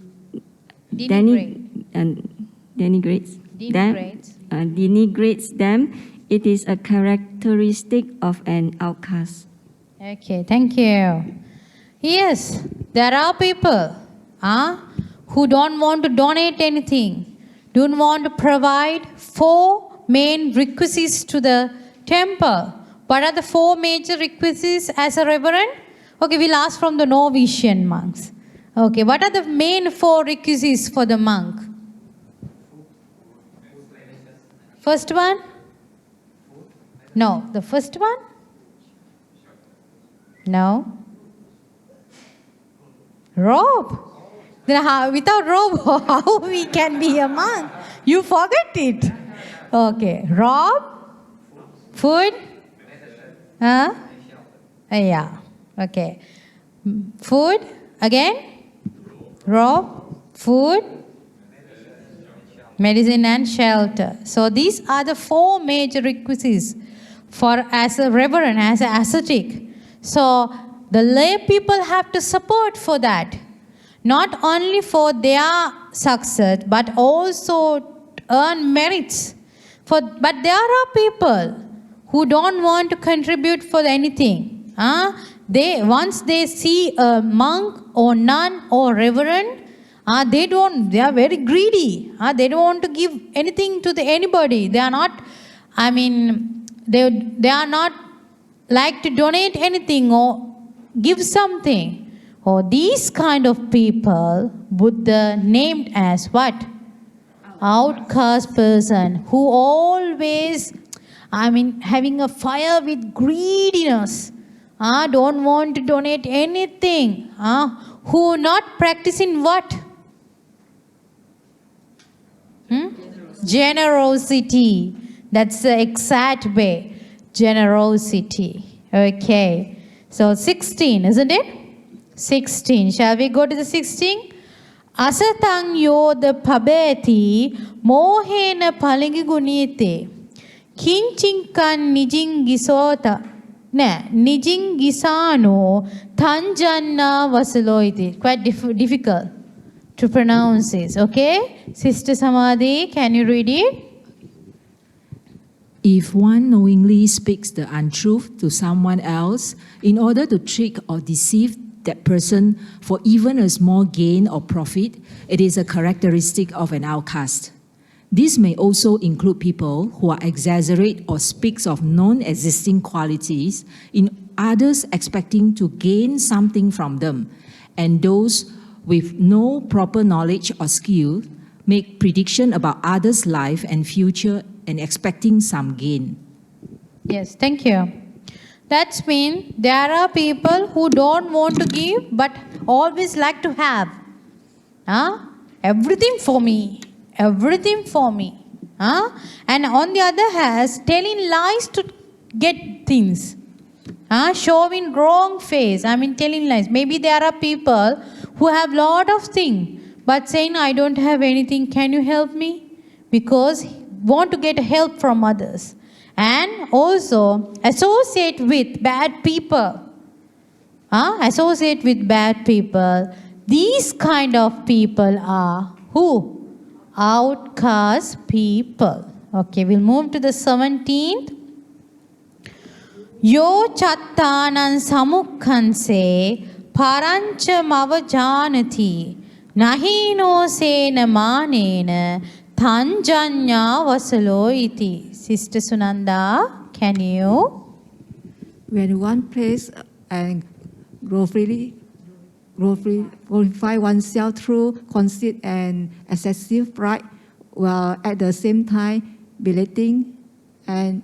them, it is a characteristic of an outcast. Okay, thank you. Yes, there are people who don't want to donate anything, don't want to provide 4 main requisites to the temple. What are the 4 major requisites as a reverend? Okay, we'll ask from the Novitiate monks. Okay, what are the main 4 requisites for the monk? First one? No, the first one? No. Robe. Then without robe, how we can be a monk? You forget it. Okay, robe, food, yeah. Okay, food again, robe, food, medicine and shelter. So these are the 4 major requisites for as a reverend, as an ascetic. So the lay people have to support for that. Not only for their success, but also earn merits. But there are people who don't want to contribute for anything. Once they see a monk or nun or reverend, they are very greedy. They don't want to give anything to anybody. They are not, they are not like to donate anything or give something. Or these kind of people, Buddha named as what? Outcast person, who always, having a fire with greediness. Don't want to donate anything. Who not practicing what? Generosity. That's the exact way. Generosity. Okay. So 16, isn't it? 16. Shall we go to the 16? Asatang yoda pabeti mohena palingi gunite. Kinchinkan nijing gisota. Nijing gisano tanjanna vasaloiti. Quite difficult to pronounce this. Okay? Sister Samadhi, can you read it? If one knowingly speaks the untruth to someone else in order to trick or deceive that person for even a small gain or profit, it is a characteristic of an outcast. This may also include people who exaggerate or speaks of non-existing qualities in others expecting to gain something from them, and those with no proper knowledge or skill make prediction about others' life and future and expecting some gain. Yes, thank you. That means there are people who don't want to give but always like to have. Everything for me. Everything for me. And on the other hand, telling lies to get things. Showing wrong face. Telling lies. Maybe there are people who have lot of things but saying, I don't have anything, can you help me? Because want to get help from others. And also associate with bad people. Associate with bad people. These kind of people are who? Outcast people. Okay, we'll move to the 17th. Yo chattanan samukhanse parancha mavajanati nahino sena manena tanjanya vasalo iti. Sister Sunanda, can you? When one prays and glorify oneself through conceit and excessive pride, while at the same time belittling and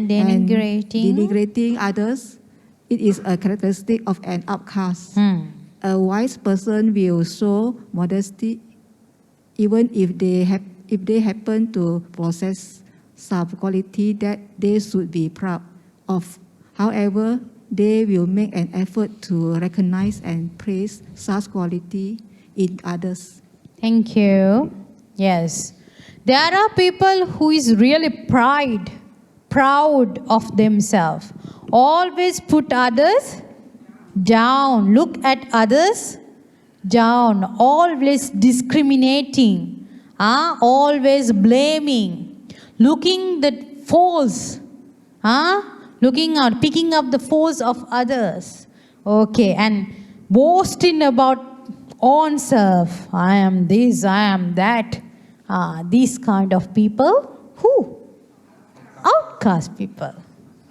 denigrating others, it is a characteristic of an outcast. A wise person will show modesty even if they happen to possess some quality that they should be proud of. However, they will make an effort to recognize and praise such quality in others. Thank you. Yes. There are people who is really proud of themselves. Always put others down. Look at others down. Always discriminating. Always blaming. Looking the faults. Looking out, picking up the faults of others. Okay, and boasting about own self. I am this, I am that. These kind of people. Who? Outcast people.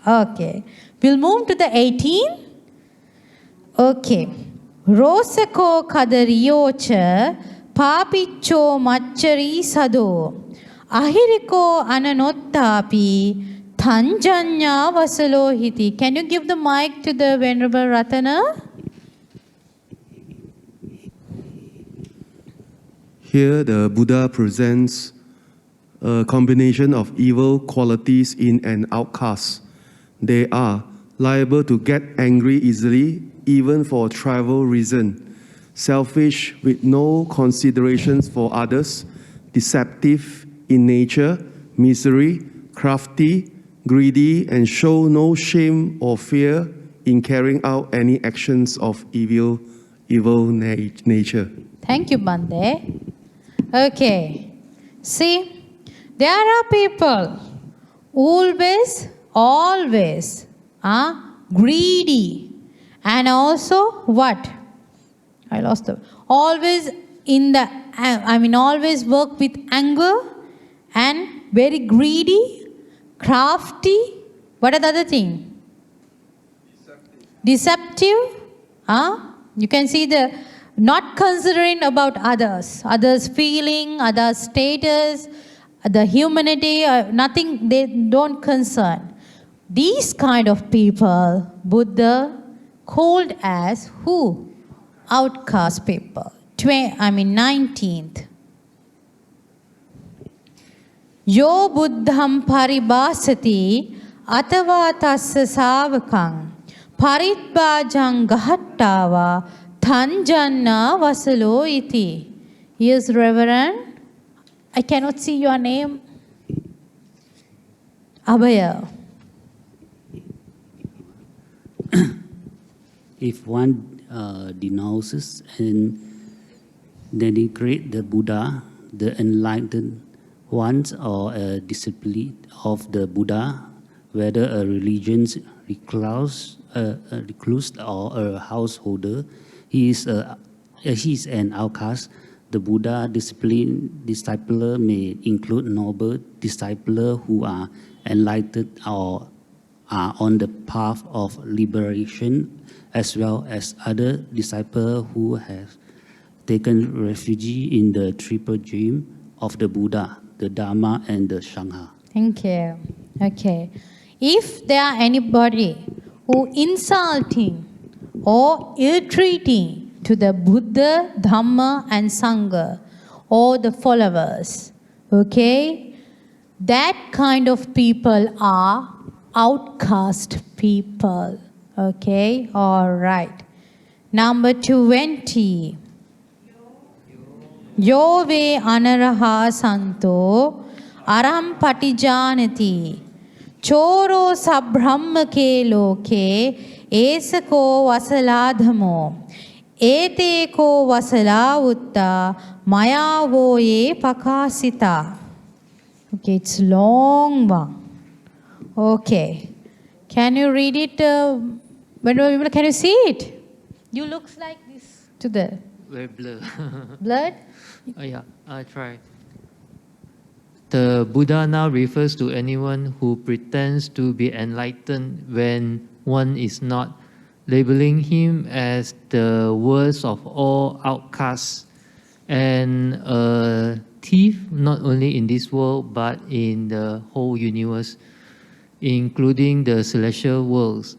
Okay. We'll move to the 18th. Okay. Rosako kadariyocha papicho machari sado ahiriko ananottapi tanjanya vasalohiti. Can you give the mic to the Venerable Ratana? Here the Buddha presents a combination of evil qualities in an outcast. They are liable to get angry easily, even for trivial reason, selfish with no considerations for others, deceptive in nature, misery, crafty, greedy, and show no shame or fear in carrying out any actions of evil nature. Thank you, Bande. Okay. See, there are people always greedy, and also what? I lost the. Always always work with anger and very greedy, crafty. What are the other thing? Deceptive. You can see the not considering about others' feeling, others' status, the humanity, nothing, they don't concern. These kind of people, Buddha called as who? Outcast people. 19th. Yo buddham paribhasati atava tassa savakam paritbhajang gahattava tanjanna vasalo iti. Yes, Reverend. I cannot see your name. Abhaya. If one denounces and denigrates the Buddha, the enlightened ones, or a disciple of the Buddha, whether a religious recluse or a householder, he is an outcast. The Buddha discipler may include noble disciples who are enlightened or are on the path of liberation, as well as other disciples who have taken refuge in the triple gem of the Buddha, the Dhamma, and the Sangha. Thank you. Okay. If there are anybody who insulting or ill-treating to the Buddha, Dhamma, and Sangha, or the followers, okay, that kind of people are outcast people. Okay, all right. Number 20. Yo ve anaraha santo aram patijanati choro sabbrahma ke loke Esako Vasala Dhamo. Eteko Vasala Utta Maya Voye Pakasita. Okay, it's long one. Okay. Can you read it? Can you see it? You looks like this to the Very blur. blood. Yeah, I try. The Buddha now refers to anyone who pretends to be enlightened when one is not, labeling him as the worst of all outcasts and a thief, not only in this world but in the whole universe, including the celestial worlds.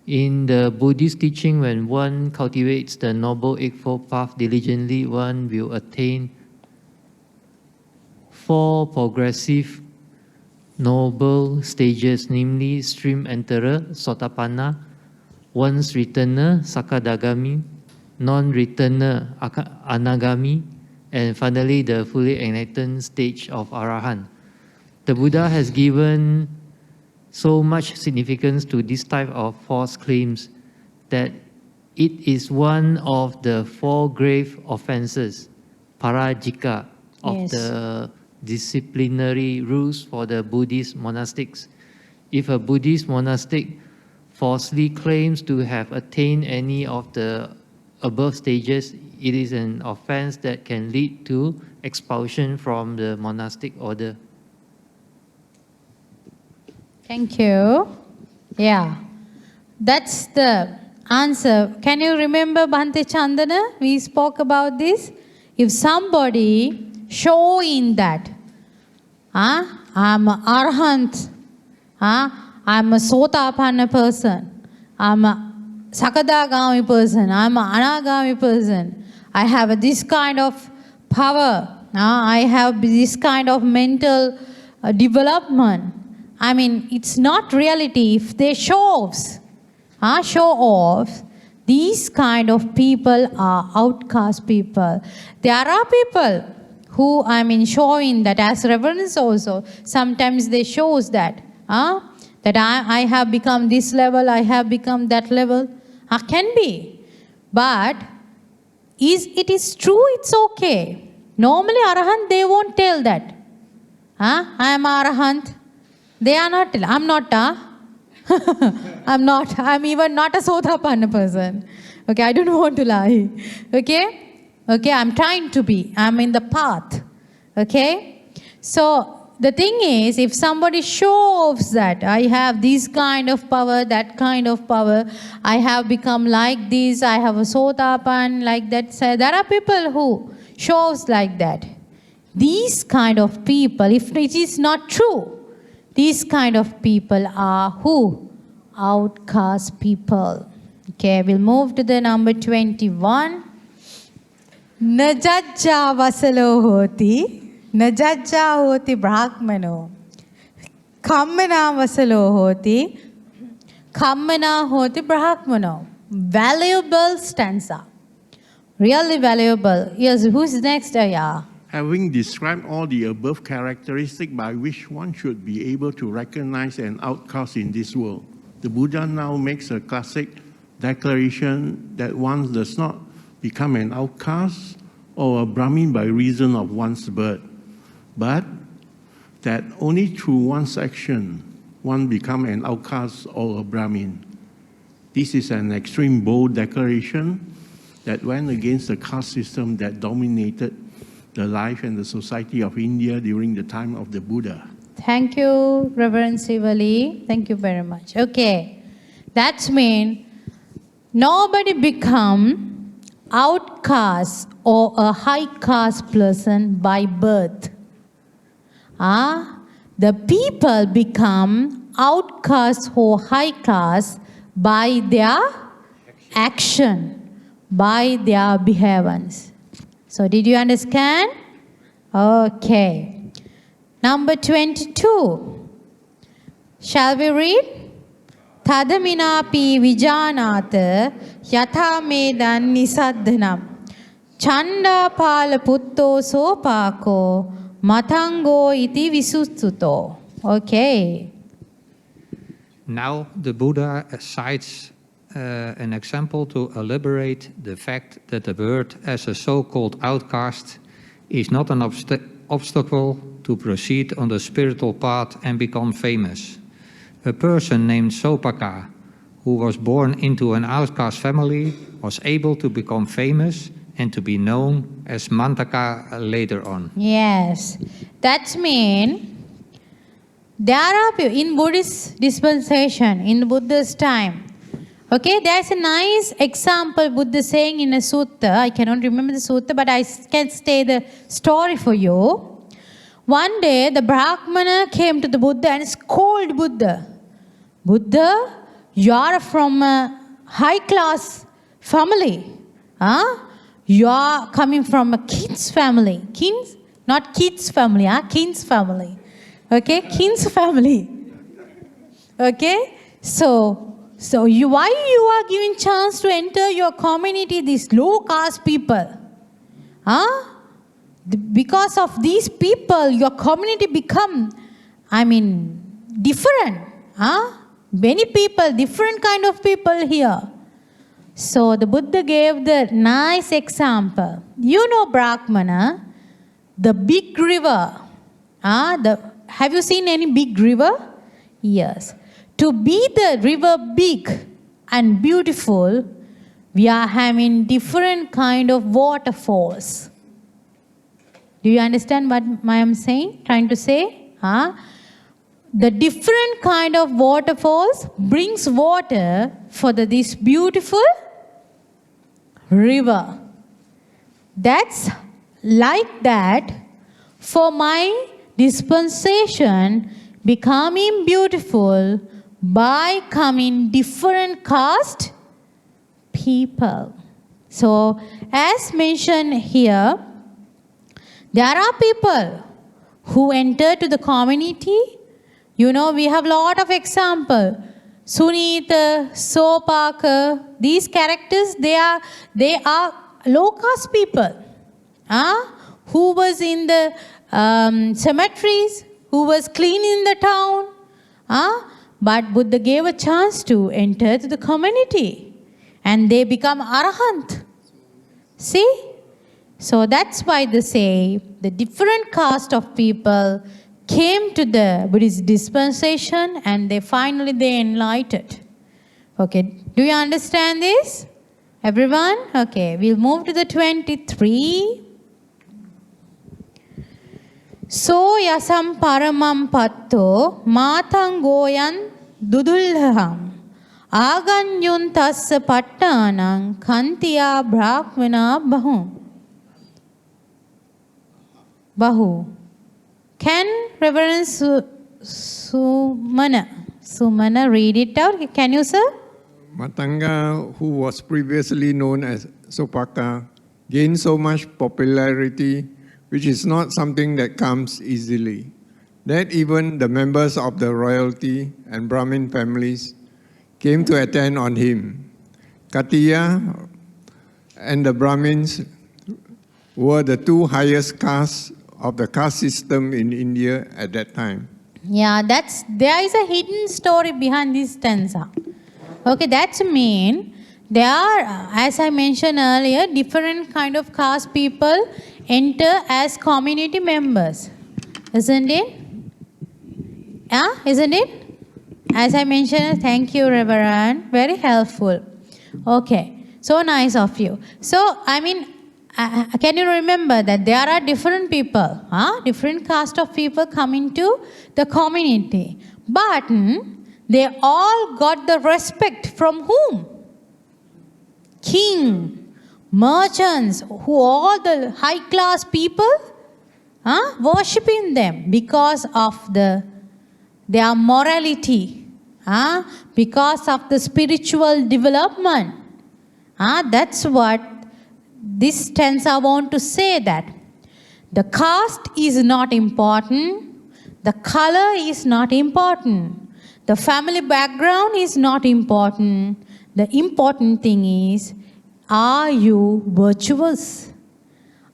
In the Buddhist teaching, when one cultivates the Noble Eightfold Path diligently, one will attain 4 progressive noble stages, namely stream enterer, Sotapanna, once returner, Sakadagami, non-returner, Anagami, and finally the fully enlightened stage of Arahant. The Buddha has given so much significance to this type of false claims that it is one of the 4 grave offenses, parajika, of the disciplinary rules for the Buddhist monastics. If a Buddhist monastic falsely claims to have attained any of the above stages, it is an offense that can lead to expulsion from the monastic order. Thank you. Yeah, that's the answer. Can you remember Bhante Chandana? We spoke about this. If somebody showing that, I'm an arahant, I'm a sotapanna person, I'm a sakadagami person, I'm an anagami person, I have this kind of power, I have this kind of mental development. I mean, it's not reality. If they show off, these kind of people are outcast people. There are people who, showing that as reverence also. Sometimes they shows that, that I have become this level, I have become that level. Can be. But it is true, it's okay. Normally, Arahant, they won't tell that. I am Arahant. They are not. I'm not. I'm not. I'm even not a Sotapanna person. Okay, I don't want to lie. Okay? Okay, I'm trying to be. I'm in the path. Okay? So, the thing is, if somebody shows that I have this kind of power, that kind of power, I have become like this, I have a Sotapan, like that. So there are people who shows like that. These kind of people, if it is not true, these kind of people are who? Outcast people. Okay, we'll move to the number 21. Najajja vasalo hoti, najajja hoti brahmano. Kammana vasalo hoti, kammana hoti brahmano. Valuable stanza. Really valuable. Yes, who's next? Yeah. Having described all the above characteristics by which one should be able to recognize an outcast in this world, the Buddha now makes a classic declaration that one does not become an outcast or a Brahmin by reason of one's birth, but that only through one's action one become an outcast or a Brahmin. This is an extreme bold declaration that went against the caste system that dominated the life and the society of India during the time of the Buddha. Thank you, Reverend Sivali. Thank you very much. Okay, that means nobody become outcast or a high caste person by birth. The people become outcast or high caste by their action, by their behaviors. So did you understand? Okay. Number 22. Shall we read? Tadaminapi vijanata yatha medan nisaddhanam chanda pala putto sopako matango iti visustuto. Okay. Now the Buddha cites an example to elaborate the fact that the word as a so-called outcast is not an obstacle to proceed on the spiritual path and become famous. A person named Sopaka, who was born into an outcast family, was able to become famous and to be known as Mantaka later on. Yes, that means there are people in Buddhist dispensation, in Buddha's time. Okay, there's a nice example Buddha saying in a sutta. I cannot remember the sutta, but I can say the story for you. One day, the Brahmana came to the Buddha and scolded Buddha. Buddha, you are from a high-class family. Huh? You are coming from a king's family. King's? Not kids family, huh? King's family. Okay, king's family. Okay, so why you are giving chance to enter your community, these low-caste people? Huh? Because of these people, your community become, different. Huh? Many people, different kind of people here. So the Buddha gave the nice example. You know Brahmana, the big river. Have you seen any big river? Yes. To be the river big and beautiful, we are having different kind of waterfalls. Do you understand what I am saying? Trying to say? The different kind of waterfalls brings water for this beautiful river. That's like that for my dispensation becoming beautiful by coming different caste people. So as mentioned here, there are people who enter to the community. You know, we have a lot of examples. Sunita, Sopaka, these characters, they are low-caste people. Who was in the cemeteries, who was cleaning the town. But Buddha gave a chance to enter to the community. And they become arahant. See? So that's why they say the different caste of people came to the Buddhist dispensation and they enlightened. Okay, do you understand this? Everyone? Okay, we'll move to the 23. So yasam paramam patto matang goyan dudulham aganyun tassa pattanang kantiya brahmana bahu. Can Reverend Sumana read it out? Can you, sir? Matanga, who was previously known as Sopaka, gained so much popularity, which is not something that comes easily, that even the members of the royalty and Brahmin families came to attend on him. Katiya and the Brahmins were the two highest castes of the caste system in India at that time. Yeah, there is a hidden story behind this stanza. Okay, that's mean there are, as I mentioned earlier, different kind of caste people enter as community members. Isn't it? Yeah, isn't it? As I mentioned, thank you, Reverend. Very helpful. Okay, so nice of you. So, can you remember that there are different people, different caste of people coming to the community. But they all got the respect from whom? King, merchants, who all the high class people worshipping them because of their morality, because of the spiritual development. That's what this stanza want to say, that the caste is not important, the color is not important, the family background is not important. The important thing is, are you virtuous?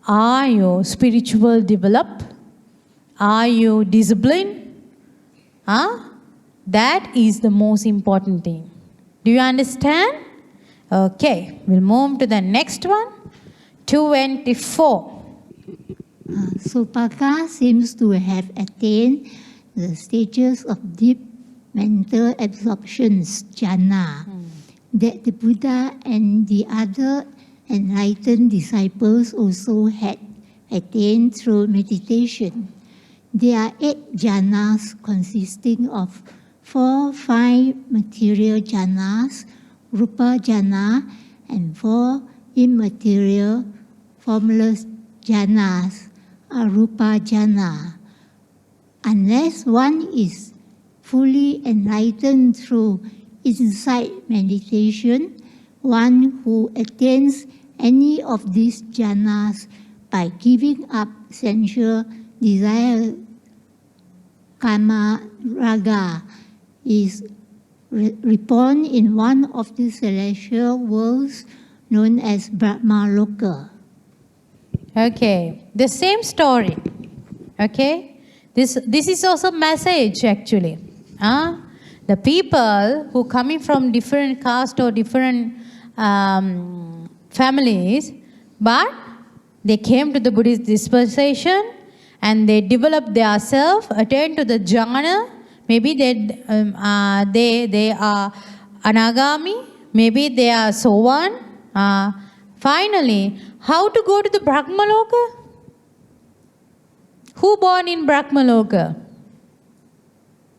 Are you spiritual developed? Are you disciplined? That is the most important thing. Do you understand? Okay, we'll move to the next one. 24. Supaka seems to have attained the stages of deep mental absorptions, jhana, that the Buddha and the other enlightened disciples also had attained through meditation. There are 8 jhanas consisting of 4 fine material jhanas, rupa jhana, and 4 immaterial formless jhanas, arupa jhana. Unless one is fully enlightened through insight meditation, one who attains any of these jhanas by giving up sensual desire, kama, raga, is reborn in one of the celestial worlds known as Brahmaloka. Okay, the same story. Okay, this is also message actually. The people who coming from different caste or different families, but they came to the Buddhist dispensation and they developed their self, attained to the jhana. Maybe they are anagami, maybe they are sovan. Finally, how to go to the Brahmaloka? Who born in Brahmaloka?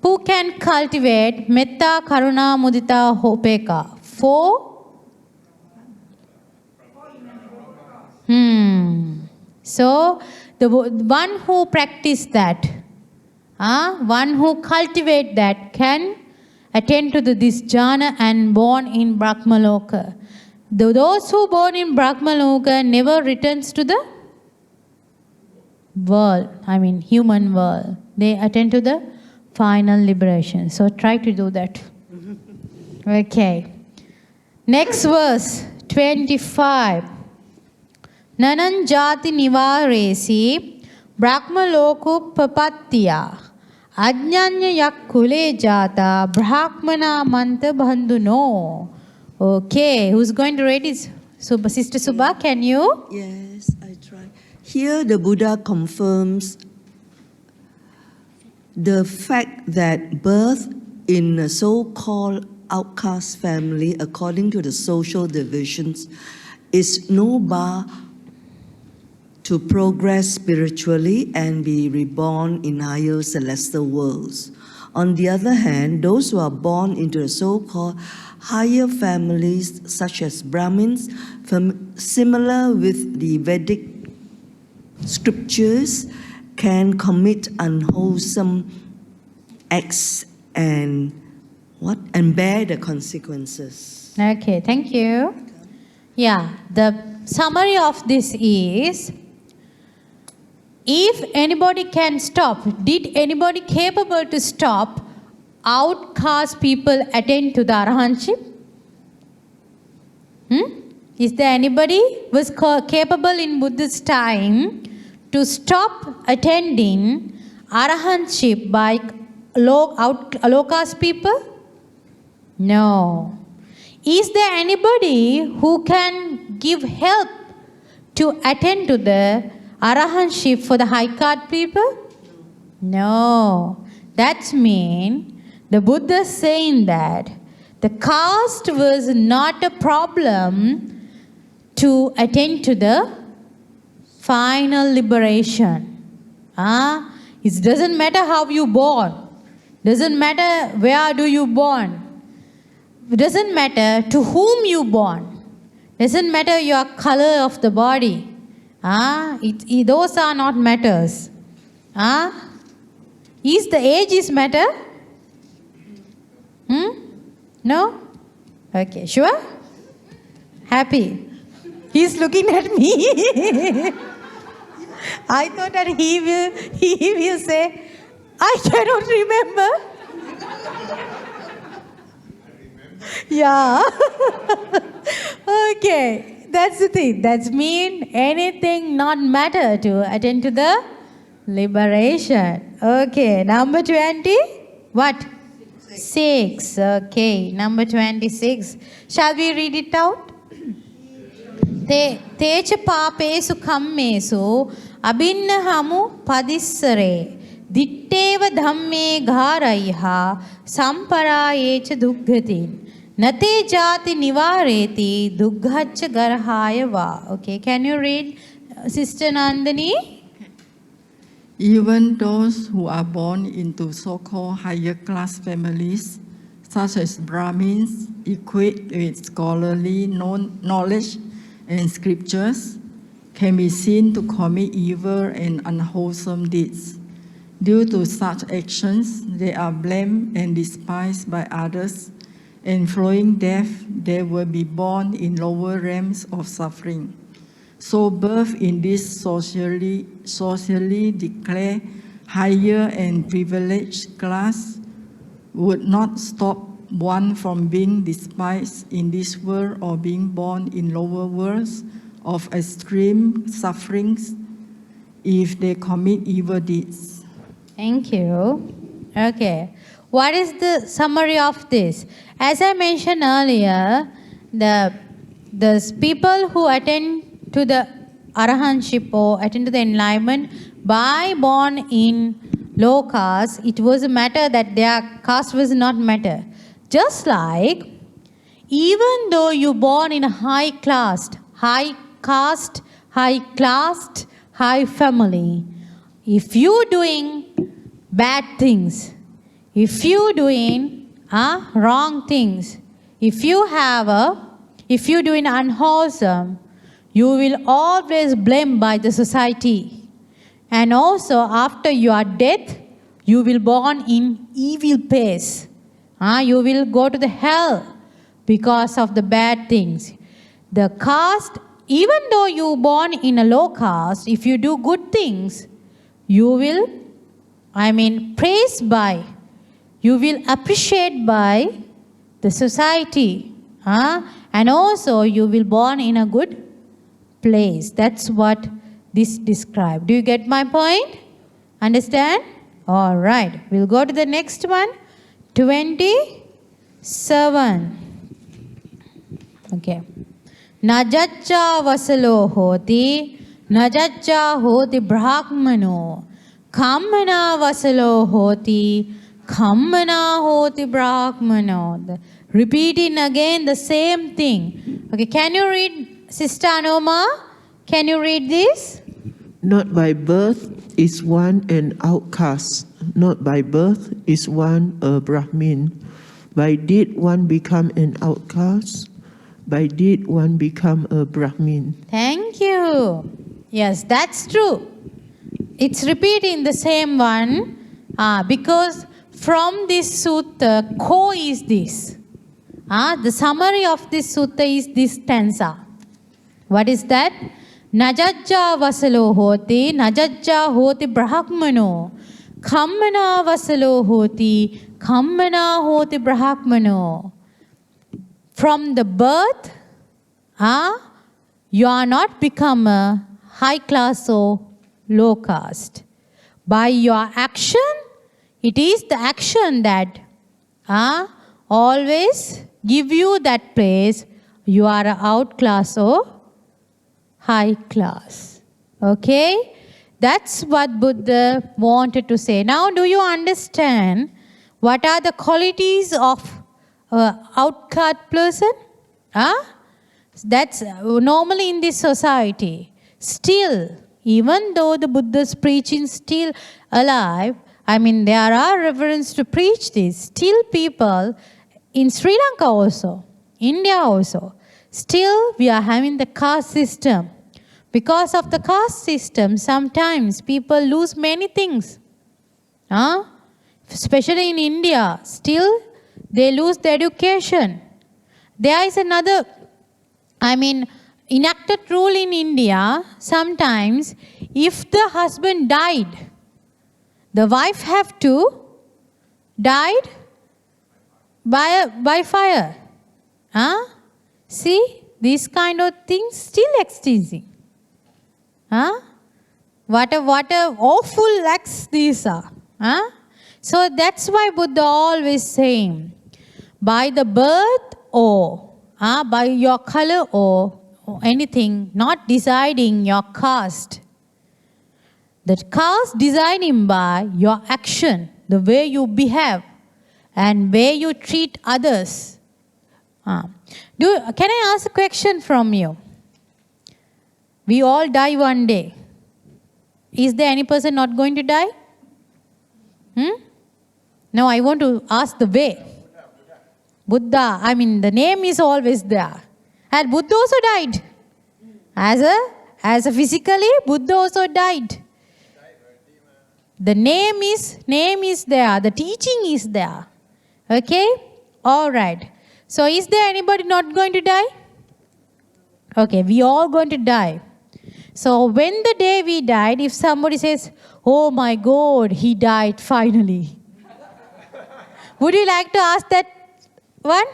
Who can cultivate metta, karuna, mudita, hopeka? 4? So, the one who practice that, one who cultivate that can attain to this jhana and born in Brahmaloka. Those who born in Brahmaloka never returns to the world, human world. They attain to the final liberation. So try to do that. Okay. Next verse, 25. Nanan jati nivaresi brahmaloku papattiya ajnanya yakkule jata brahmana manta bandhuno. Okay, who's going to read it? Sister Subha, can you? Yes, I try. Here the Buddha confirms the fact that birth in a so-called outcast family, according to the social divisions, is no bar to progress spiritually and be reborn in higher celestial worlds. On the other hand, those who are born into the so-called higher families, such as Brahmins, similar with the Vedic scriptures, can commit unwholesome acts and bear the consequences. Okay, thank you. Yeah, the summary of this is, if anybody can stop, did anybody capable to stop outcast people attain to the arahantship? Is there anybody who was capable in Buddha's time to stop attending arahantship by low-caste people? No. Is there anybody who can give help to attend to the arahantship for the high-caste people? No. That means the Buddha is saying that the caste was not a problem to attain to the final liberation. It doesn't matter how you born. Doesn't matter where do you born. It doesn't matter to whom you born. Doesn't matter your color of the body. Those are not matters. Is the age is matter? No? Okay, sure? Happy? He's looking at me. I thought that he will say, I cannot remember. Yeah. Okay, that's the thing. That means anything not matter to attend to the liberation. Okay, number 20. What? 6. Okay, number 26. Shall we read it out? Techa papesu kammesu abhinnahamu padissare ditteva dhamme gharaiha samparayecha dugghatin nate jati nivareti dugghacha garhaya va. Okay, can you read, Sister Nandini? Even those who are born into so-called higher class families, such as Brahmins, equipped with scholarly knowledge and scriptures, can be seen to commit evil and unwholesome deeds. Due to such actions, they are blamed and despised by others, and following death, they will be born in lower realms of suffering. So birth in this socially declared higher and privileged class would not stop one from being despised in this world or being born in lower worlds of extreme sufferings if they commit evil deeds. Thank you. Okay. What is the summary of this? As I mentioned earlier, the people who attend to the arahantship or attend to the enlightenment by born in low caste, it was a matter that their caste was not matter. Just like, even though you born in a high caste, high family, if you doing bad things, if you doing wrong things, if you doing unwholesome, you will always blamed by the society. And also after your death, you will born in evil place. You will go to the hell because of the bad things. The caste, even though you born in a low caste, if you do good things, you will, praised by, you will appreciate by the society. And also you will born in a good place. That's what this describes. Do you get my point? Understand? All right. We'll go to the next one. 27. Okay. Najaccha vasalo hoti, najaccha hoti brahmano, kammana vasalo hoti, kammana hoti brahmano. Repeating again the same thing. Okay, can you read, Sister Anoma? Can you read this? Not by birth is one an outcast. Not by birth is one a Brahmin. By deed one become an outcast. By deed one become a Brahmin. Thank you. Yes, that's true. It's repeating the same one because from this sutta, is this. The summary of this sutta is this stanza. What is that? Najajja vasalo hoti, najajja hoti brahmano, kammana vasalo hoti, kammana hoti brahmano. From the birth, you are not become a high class or low caste. By your action, it is the action that always give you that place. You are an outclass or high class. Okay? That's what Buddha wanted to say. Now, do you understand what are the qualities of outcast person? That's normally in this society. Still, even though the Buddha's preaching still alive, there are reverends to preach this. Still people in Sri Lanka also, India also, still we are having the caste system. Because of the caste system, sometimes people lose many things. Especially in India, still they lose the education. There is another, enacted rule in India, sometimes if the husband died, the wife have to died by fire. See, these kind of things still existing. What a awful acts these are. So that's why Buddha always saying, by the birth or by your color or anything, not deciding your caste. The caste deciding by your action, the way you behave and way you treat others. Can I ask a question from you? We all die one day. Is there any person not going to die? No, I want to ask the way. Buddha, the name is always there. And Buddha also died. As a physically, Buddha also died. The name is there. The teaching is there. Okay? All right. So is there anybody not going to die? Okay, we all going to die. So when the day we died, if somebody says, oh my God, he died finally. Would you like to ask that one?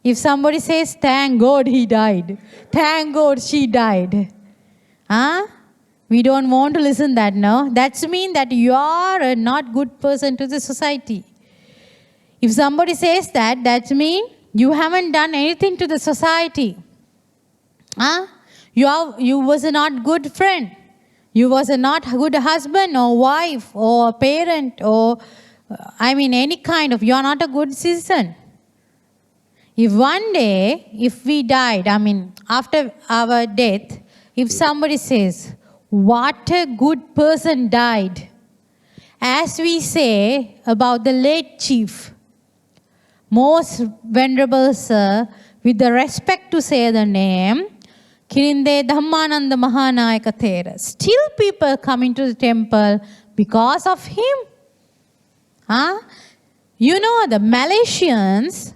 If somebody says, thank God he died. Thank God she died. We don't want to listen that, no? That's mean that you are a not good person to the society. If somebody says that, that means you haven't done anything to the society. You was a not good friend. You was a not good husband or wife or parent or any kind of, you are not a good citizen. If one day, if we died, after our death, if somebody says, what a good person died, as we say about the late chief, most venerable sir, with the respect to say the name, Kirinde Dhammananda Mahanayaka Thera. Still people come into the temple because of him. You know, the Malaysians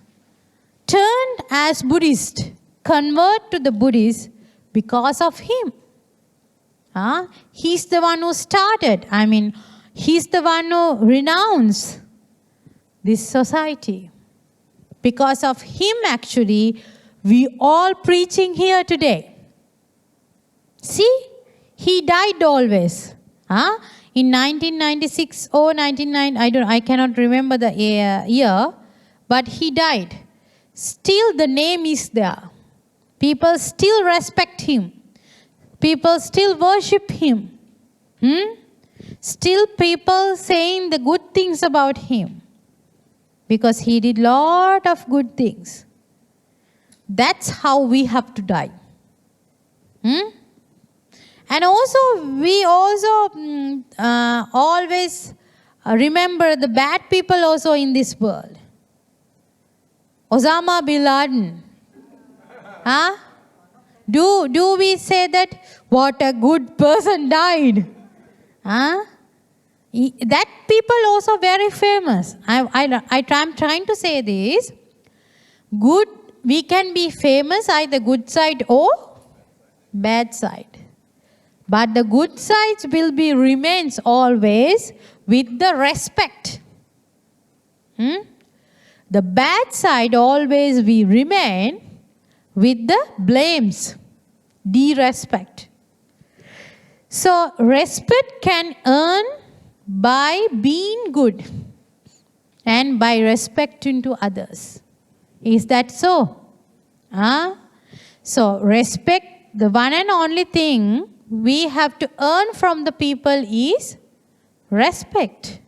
turned as Buddhist, convert to the Buddhist because of him. He's the one who started. He's the one who renounced this society. Because of him, actually, we all preaching here today. See, he died always. In 1996 or 1999, I cannot remember the year, but he died. Still the name is there. People still respect him. People still worship him. Still people saying the good things about him. Because he did lot of good things. That's how we have to die. And also, we also always remember the bad people also in this world. Osama bin Laden. Do we say that, what a good person died? That people also very famous. I'm trying to say this. Good, we can be famous either good side or bad side. But the good sides will be remains always with the respect. The bad side always will remain with the blames, disrespect. So respect can earn by being good and by respecting to others. Is that so? So respect, the one and only thing we have to earn from the people is respect.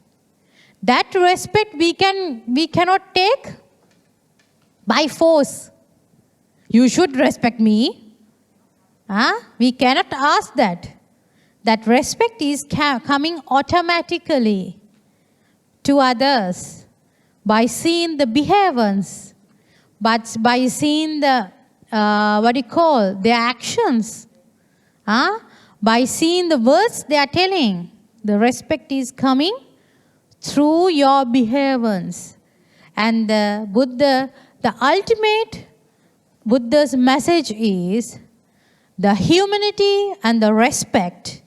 That respect we cannot take by force. You should respect me. We cannot ask that. That respect is coming automatically to others by seeing the behaviors, but by seeing the their actions. By seeing the words they are telling, the respect is coming through your behaviors. And the Buddha, the ultimate Buddha's message is the humanity and the respect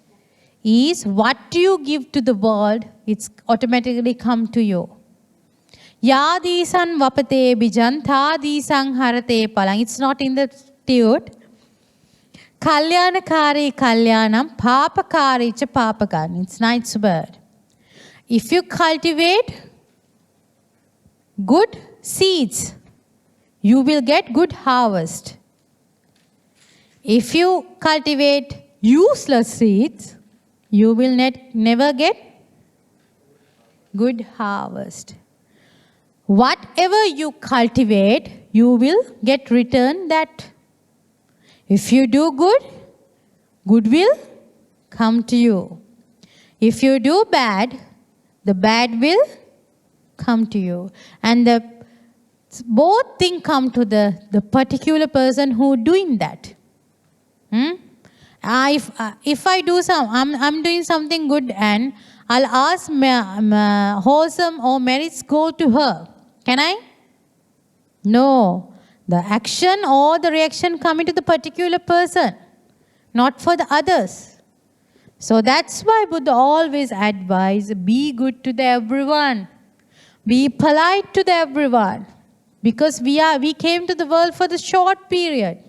is what you give to the world, it's automatically come to you. Yadisan vapate bijan thadisan harate palang. It's not in the tune. Kalyanakari kalyanam papakari cha papakan. It's nice word. if you cultivate good seeds, you will get good harvest. If you cultivate useless seeds, you will never get good harvest. Whatever you cultivate, you will get return that. If you do good, good will come to you. If you do bad, the bad will come to you. And both things come to the particular person who doing that. If I do I'm doing something good and I'll ask wholesome or merits go to her. Can I? No. The action or the reaction coming to the particular person, not for the others. So that's why Buddha always advise, be good to everyone. Be polite to everyone. Because we came to the world for the short period.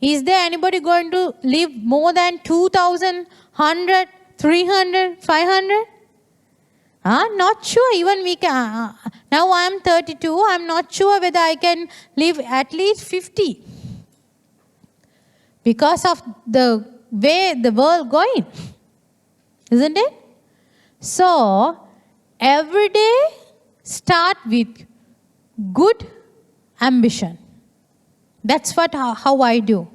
Is there anybody going to live more than 2,000, 100, 300, 500? Not sure. Even we can. Now I am 32. I'm not sure whether I can live at least 50. Because of the way the world going. Isn't it? So, every day start with good ambition. That's how I do.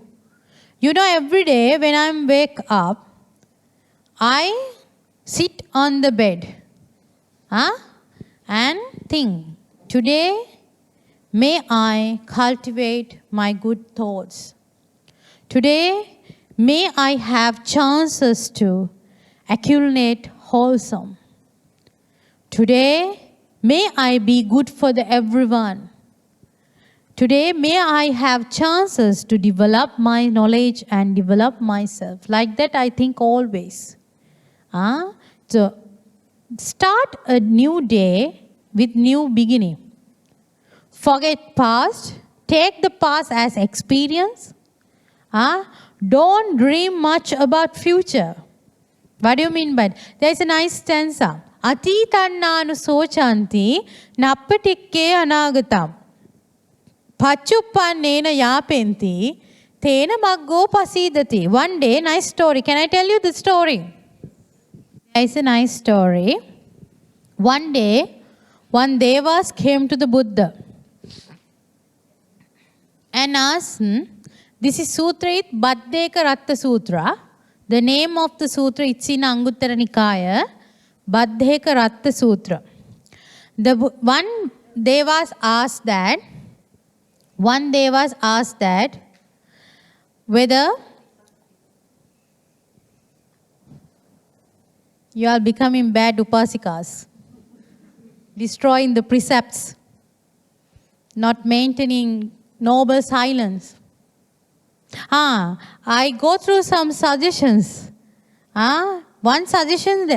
You know, every day when I wake up, I sit on the bed and think, today may I cultivate my good thoughts. Today may I have chances to accumulate wholesome. Today may I be good for everyone. Today may I have chances to develop my knowledge and develop myself. Like that I think always. So start a new day with new beginning. Forget past. Take the past as experience. Don't dream much about future. What do you mean by that? There's a nice stanza. Atitanna sochanti nappatikke anagatam. Pachupannena yapenti tena maggo pasidati. One day, nice story. Can I tell you the story? It's a nice story. One day, one Devas came to the Buddha and asked, this is Sutra, Baddheka Ratta Sutra. The name of the sutra, it's in Anguttara Nikaya, Baddheka Ratta Sutra. One Devas asked that whether you are becoming bad upasikas, destroying the precepts, not maintaining noble silence. I go through some suggestions. One suggestion,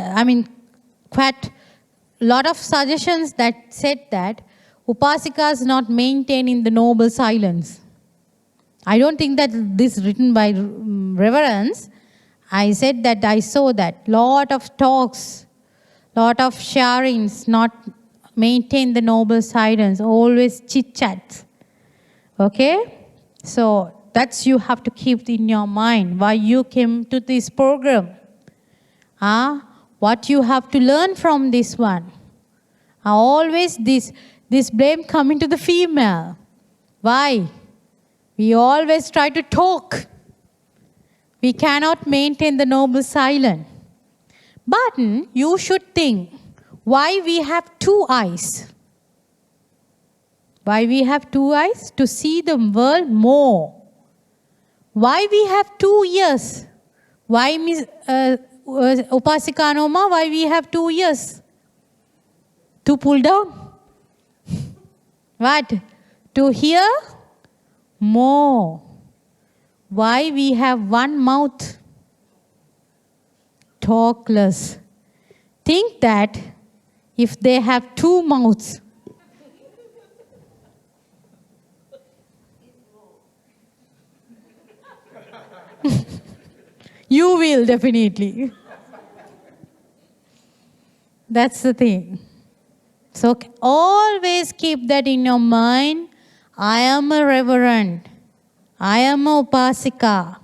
quite a lot of suggestions that said that upasikas not maintaining the noble silence. I don't think that this is written by reverence. I said that I saw that. Lot of talks, lot of sharings, not maintain the noble silence, always chit-chat. Okay? So that's you have to keep in your mind why you came to this program. What you have to learn from this one. Always this blame coming to the female. Why? We always try to talk. We cannot maintain the noble silence. But you should think, why we have two eyes? Why we have two eyes? To see the world more. Why we have 2 ears? Why, Upasika Noma, why we have 2 ears? To pull down? What? To hear more. Why we have one mouth? Talk less. Think that if they have 2 mouths, you will definitely. That's the thing. So always keep that in your mind. I am a reverend. I am a upasika.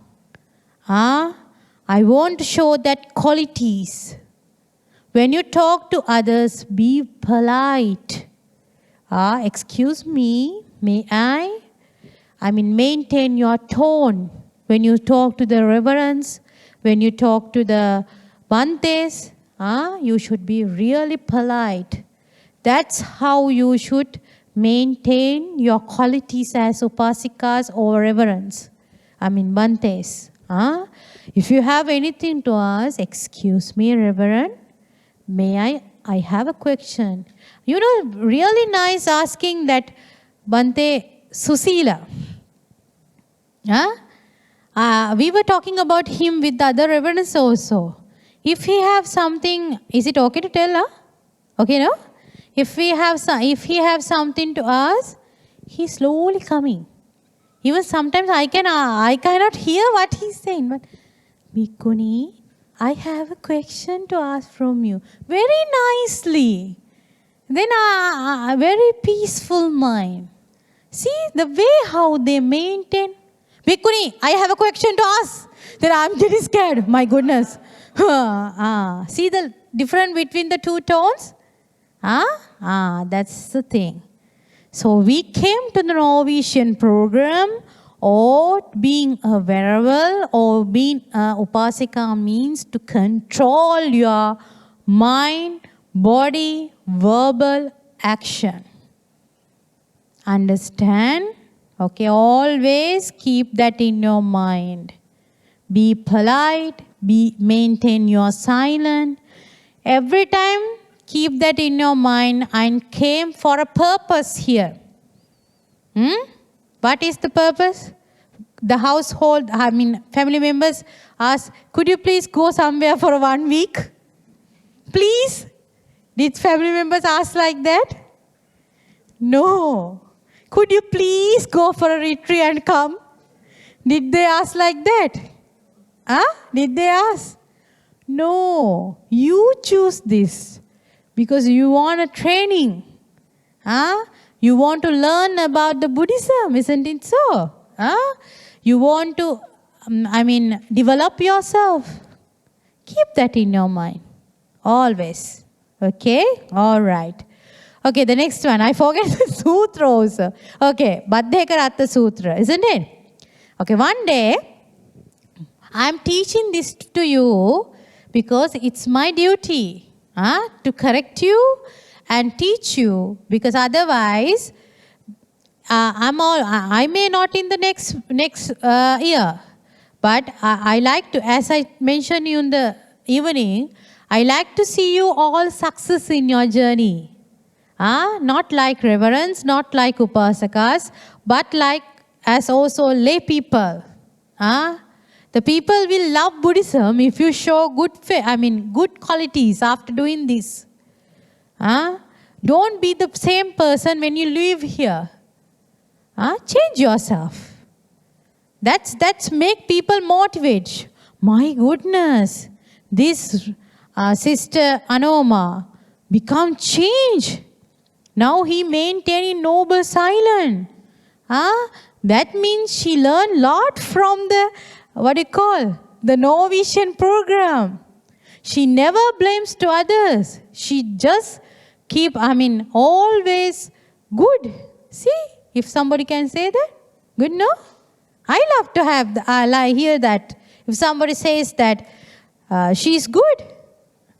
I want to show that qualities. When you talk to others, be polite. Excuse me, may I? Maintain your tone. When you talk to the reverends, when you talk to the Bhantes, you should be really polite. That's how you should maintain your qualities as upasikas or reverends. Bhantes. If you have anything to ask, excuse me, reverend, may I have a question. Really nice asking that Bhante Susila. We were talking about him with the other reverends also. If he have something, is it okay to tell? Okay, no? If he have something to ask, he's slowly coming. Even sometimes I cannot hear what he's saying. But Bhikkhuni, I have a question to ask from you. Very nicely. Then a very peaceful mind. See the way how they maintain. Bhikkhuni, I have a question to ask. Then I'm getting scared. My goodness. See the difference between the two tones? That's the thing. So we came to the Novitiate program, or being a wearable or being a upasika means to control your mind, body, verbal action. Understand? Okay, always keep that in your mind. Be polite, maintain your silence. Every time keep that in your mind and came for a purpose here. What is the purpose? The household, family members ask, could you please go somewhere for 1 week? Please? Did family members ask like that? No. Could you please go for a retreat and come? Did they ask like that? Did they ask? No. You choose this because you want a training. You want to learn about the Buddhism, isn't it so? You want to, develop yourself. Keep that in your mind. Always. Okay? All right. Okay, the next one. I forget the sutra also. Okay, Baddhekaratta Sutra, isn't it? Okay, one day, I'm teaching this to you because it's my duty to correct you and teach you, because otherwise, I may not in the next year, but I like to, as I mentioned you in the evening, I like to see you all success in your journey. Not like reverends, not like upasakas, but like as also lay people. The people will love Buddhism if you show good qualities after doing this. Don't be the same person when you leave here. Change yourself. That's make people motivate. My goodness, this Sister Anoma become change. Now he maintained noble silence. That means she learned lot from the, the Novitiate program. She never blames to others. She just keep, always good. See, if somebody can say that, good, no? I love to have, hear that. If somebody says that she's good,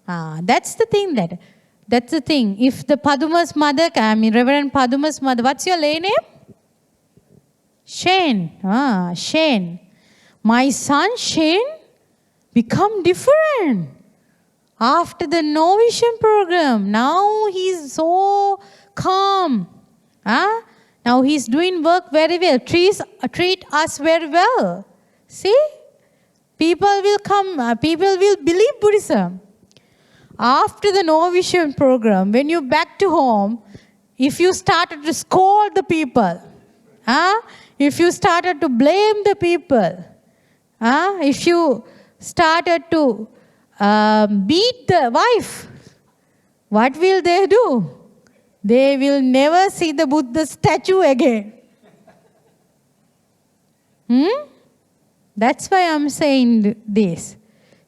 that's the thing That's the thing. If the Paduma's mother, Reverend Paduma's mother, what's your lay name? Shane. Shane. My son Shane become different after the Novitiate program. Now he's so calm. Now he's doing work very well. Treat us very well. See? People will come. People will believe Buddhism. After the Novitiate program, when you back to home, if you started to scold the people, if you started to blame the people, if you started to beat the wife, what will they do? They will never see the Buddha statue again. That's why I'm saying this.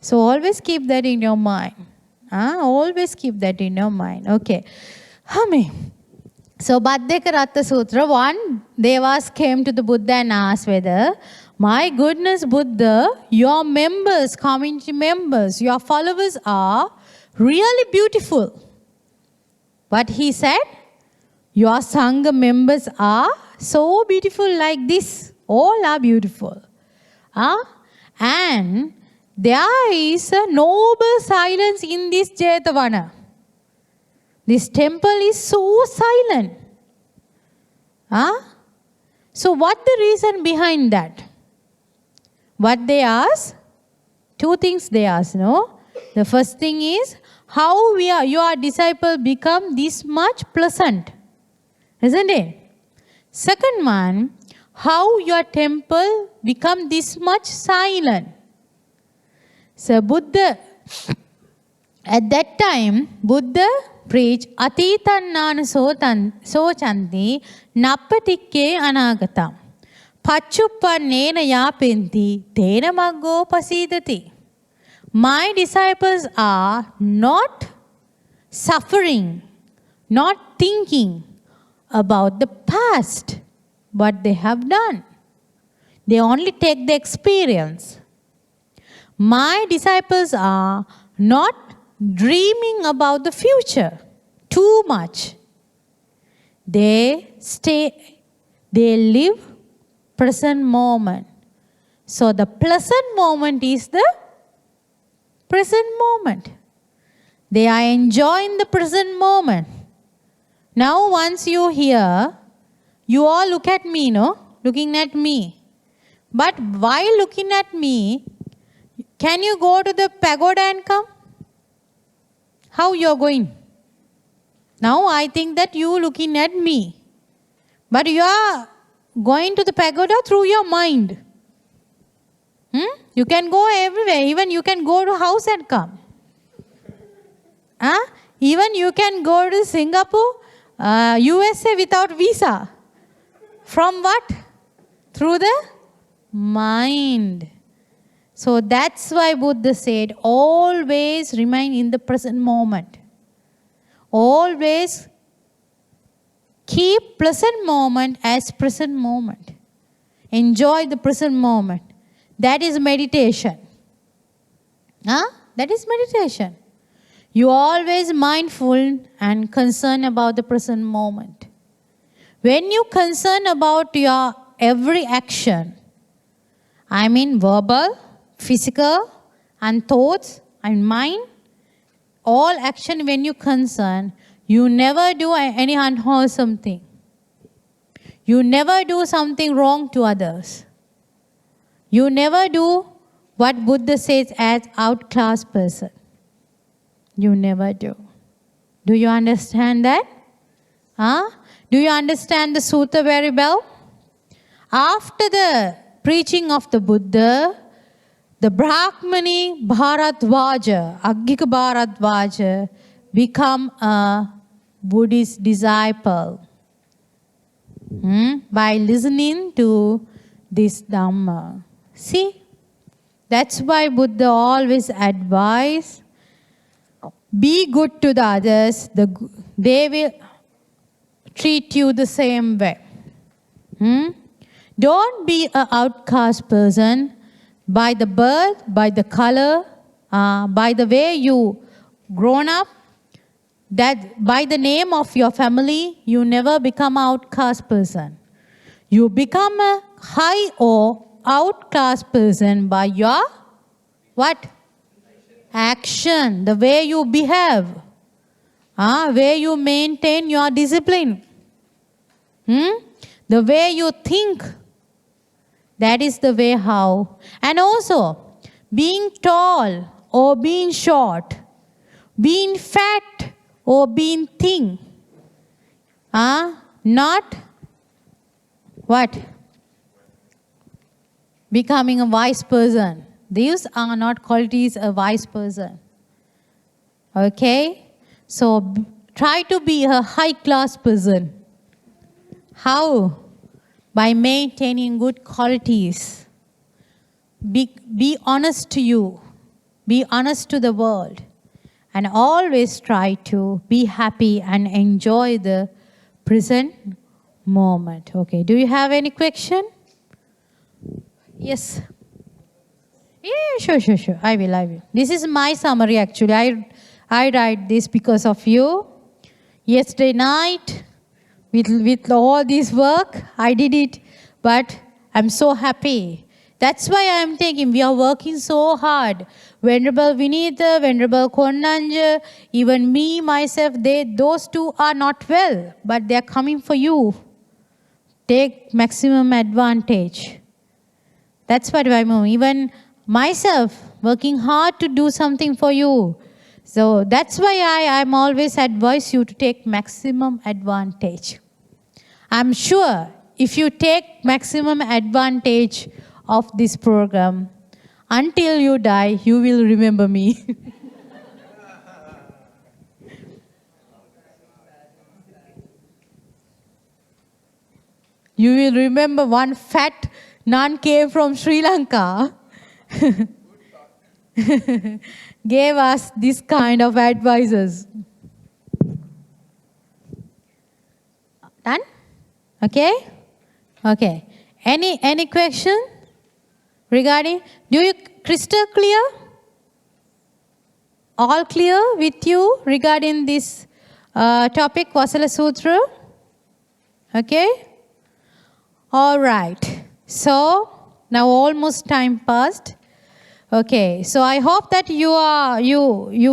So always keep that in your mind. Always keep that in your mind. Okay. So Bhaddeka Ratta Sutra, one Devas came to the Buddha and asked whether, my goodness Buddha, your members, community members, your followers are really beautiful. But he said, your Sangha members are so beautiful like this. All are beautiful. And there is a noble silence in this Jetavana. This temple is so silent. So what the reason behind that? What they ask? Two things they ask, no? The first thing is, how your disciple become this much pleasant? Isn't it? Second one, how your temple become this much silent? So Buddha, at that time, Buddha preached Atitannana Sochanti Nappatikke Anagatam Pachuppanena Yapinti Tena Maggo Pasidati. My disciples are not suffering, not thinking about the past, what they have done. They only take the experience. My disciples are not dreaming about the future too much. They live present moment. So the pleasant moment is the present moment. They are enjoying the present moment. Now once you hear, you all look at me, no? Looking at me. But while looking at me, can you go to the pagoda and come? How you are going? Now I think that you looking at me. But you are going to the pagoda through your mind. You can go everywhere. Even you can go to house and come. Even you can go to Singapore, USA without visa. From what? Through the mind. So that's why Buddha said, always remain in the present moment. Always keep present moment as present moment. Enjoy the present moment. That is meditation. That is meditation. You are always mindful and concerned about the present moment. When you concern about your every action, I mean verbal, physical, and thoughts and mind, all action when you concern, you never do any unwholesome thing. You never do something wrong to others. You never do what Buddha says as outclass person. You never do. Do you understand that? Do you understand the sutta very well? After the preaching of the Buddha, the Brahmani Bharadwaja, Aggika Bharadwaja, become a Buddhist disciple by listening to this Dhamma. See, that's why Buddha always advised, be good to the others, they will treat you the same way. Don't be an outcast person by the birth, by the color, by the way you grown up, that by the name of your family, you never become an outcast person. You become a high or outcast person by your what? Action, the way you behave, where you maintain your discipline, the way you think. That is the way how. And also, being tall or being short, being fat or being thin, not what? Becoming a wise person. These are not qualities of a wise person. Okay? So try to be a high-class person. How? By maintaining good qualities. Be honest to you. Be honest to the world. And always try to be happy and enjoy the present moment. Okay, do you have any question? Yes. Yeah, sure. I will. This is my summary actually. I write this because of you. Yesterday night, with all this work, I did it. But I'm so happy. That's why I'm thinking we are working so hard. Venerable Vinita, Venerable Konanja, even me, myself, those two are not well, but they are coming for you. Take maximum advantage. That's what I mean. Even myself, working hard to do something for you. So that's why I'm always advise you to take maximum advantage. I'm sure if you take maximum advantage of this program, until you die, you will remember me. You will remember one fat nun came from Sri Lanka, gave us this kind of advices. Done? Okay? Okay. Any question regarding? Do you crystal clear? All clear with you regarding this topic, Vasala Sutra? Okay? All right. So now almost time passed. Okay. So I hope that you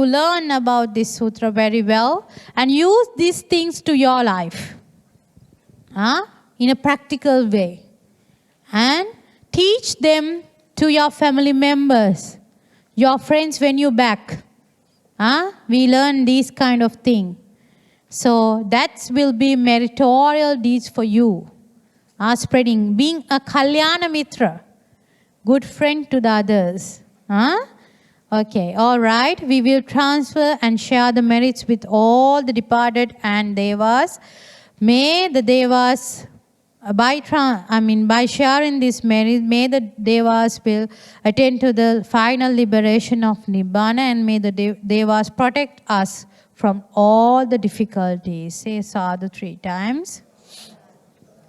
learn about this sutra very well and use these things to your life. In a practical way. And teach them to your family members, your friends when you're back. We learn these kind of things. So that will be meritorial deeds for you. Spreading, being a Kalyana Mitra, good friend to the others. Okay, all right. We will transfer and share the merits with all the departed and devas. May the devas, by sharing this merit, may the devas will attain to the final liberation of Nibbana, and may the devas protect us from all the difficulties. Say sadhu 3 times.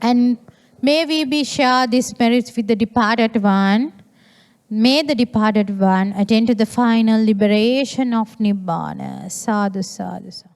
And may we be share these merits with the departed one. May the departed one attain to the final liberation of Nibbana. Sadhu, sadhu, sadhu.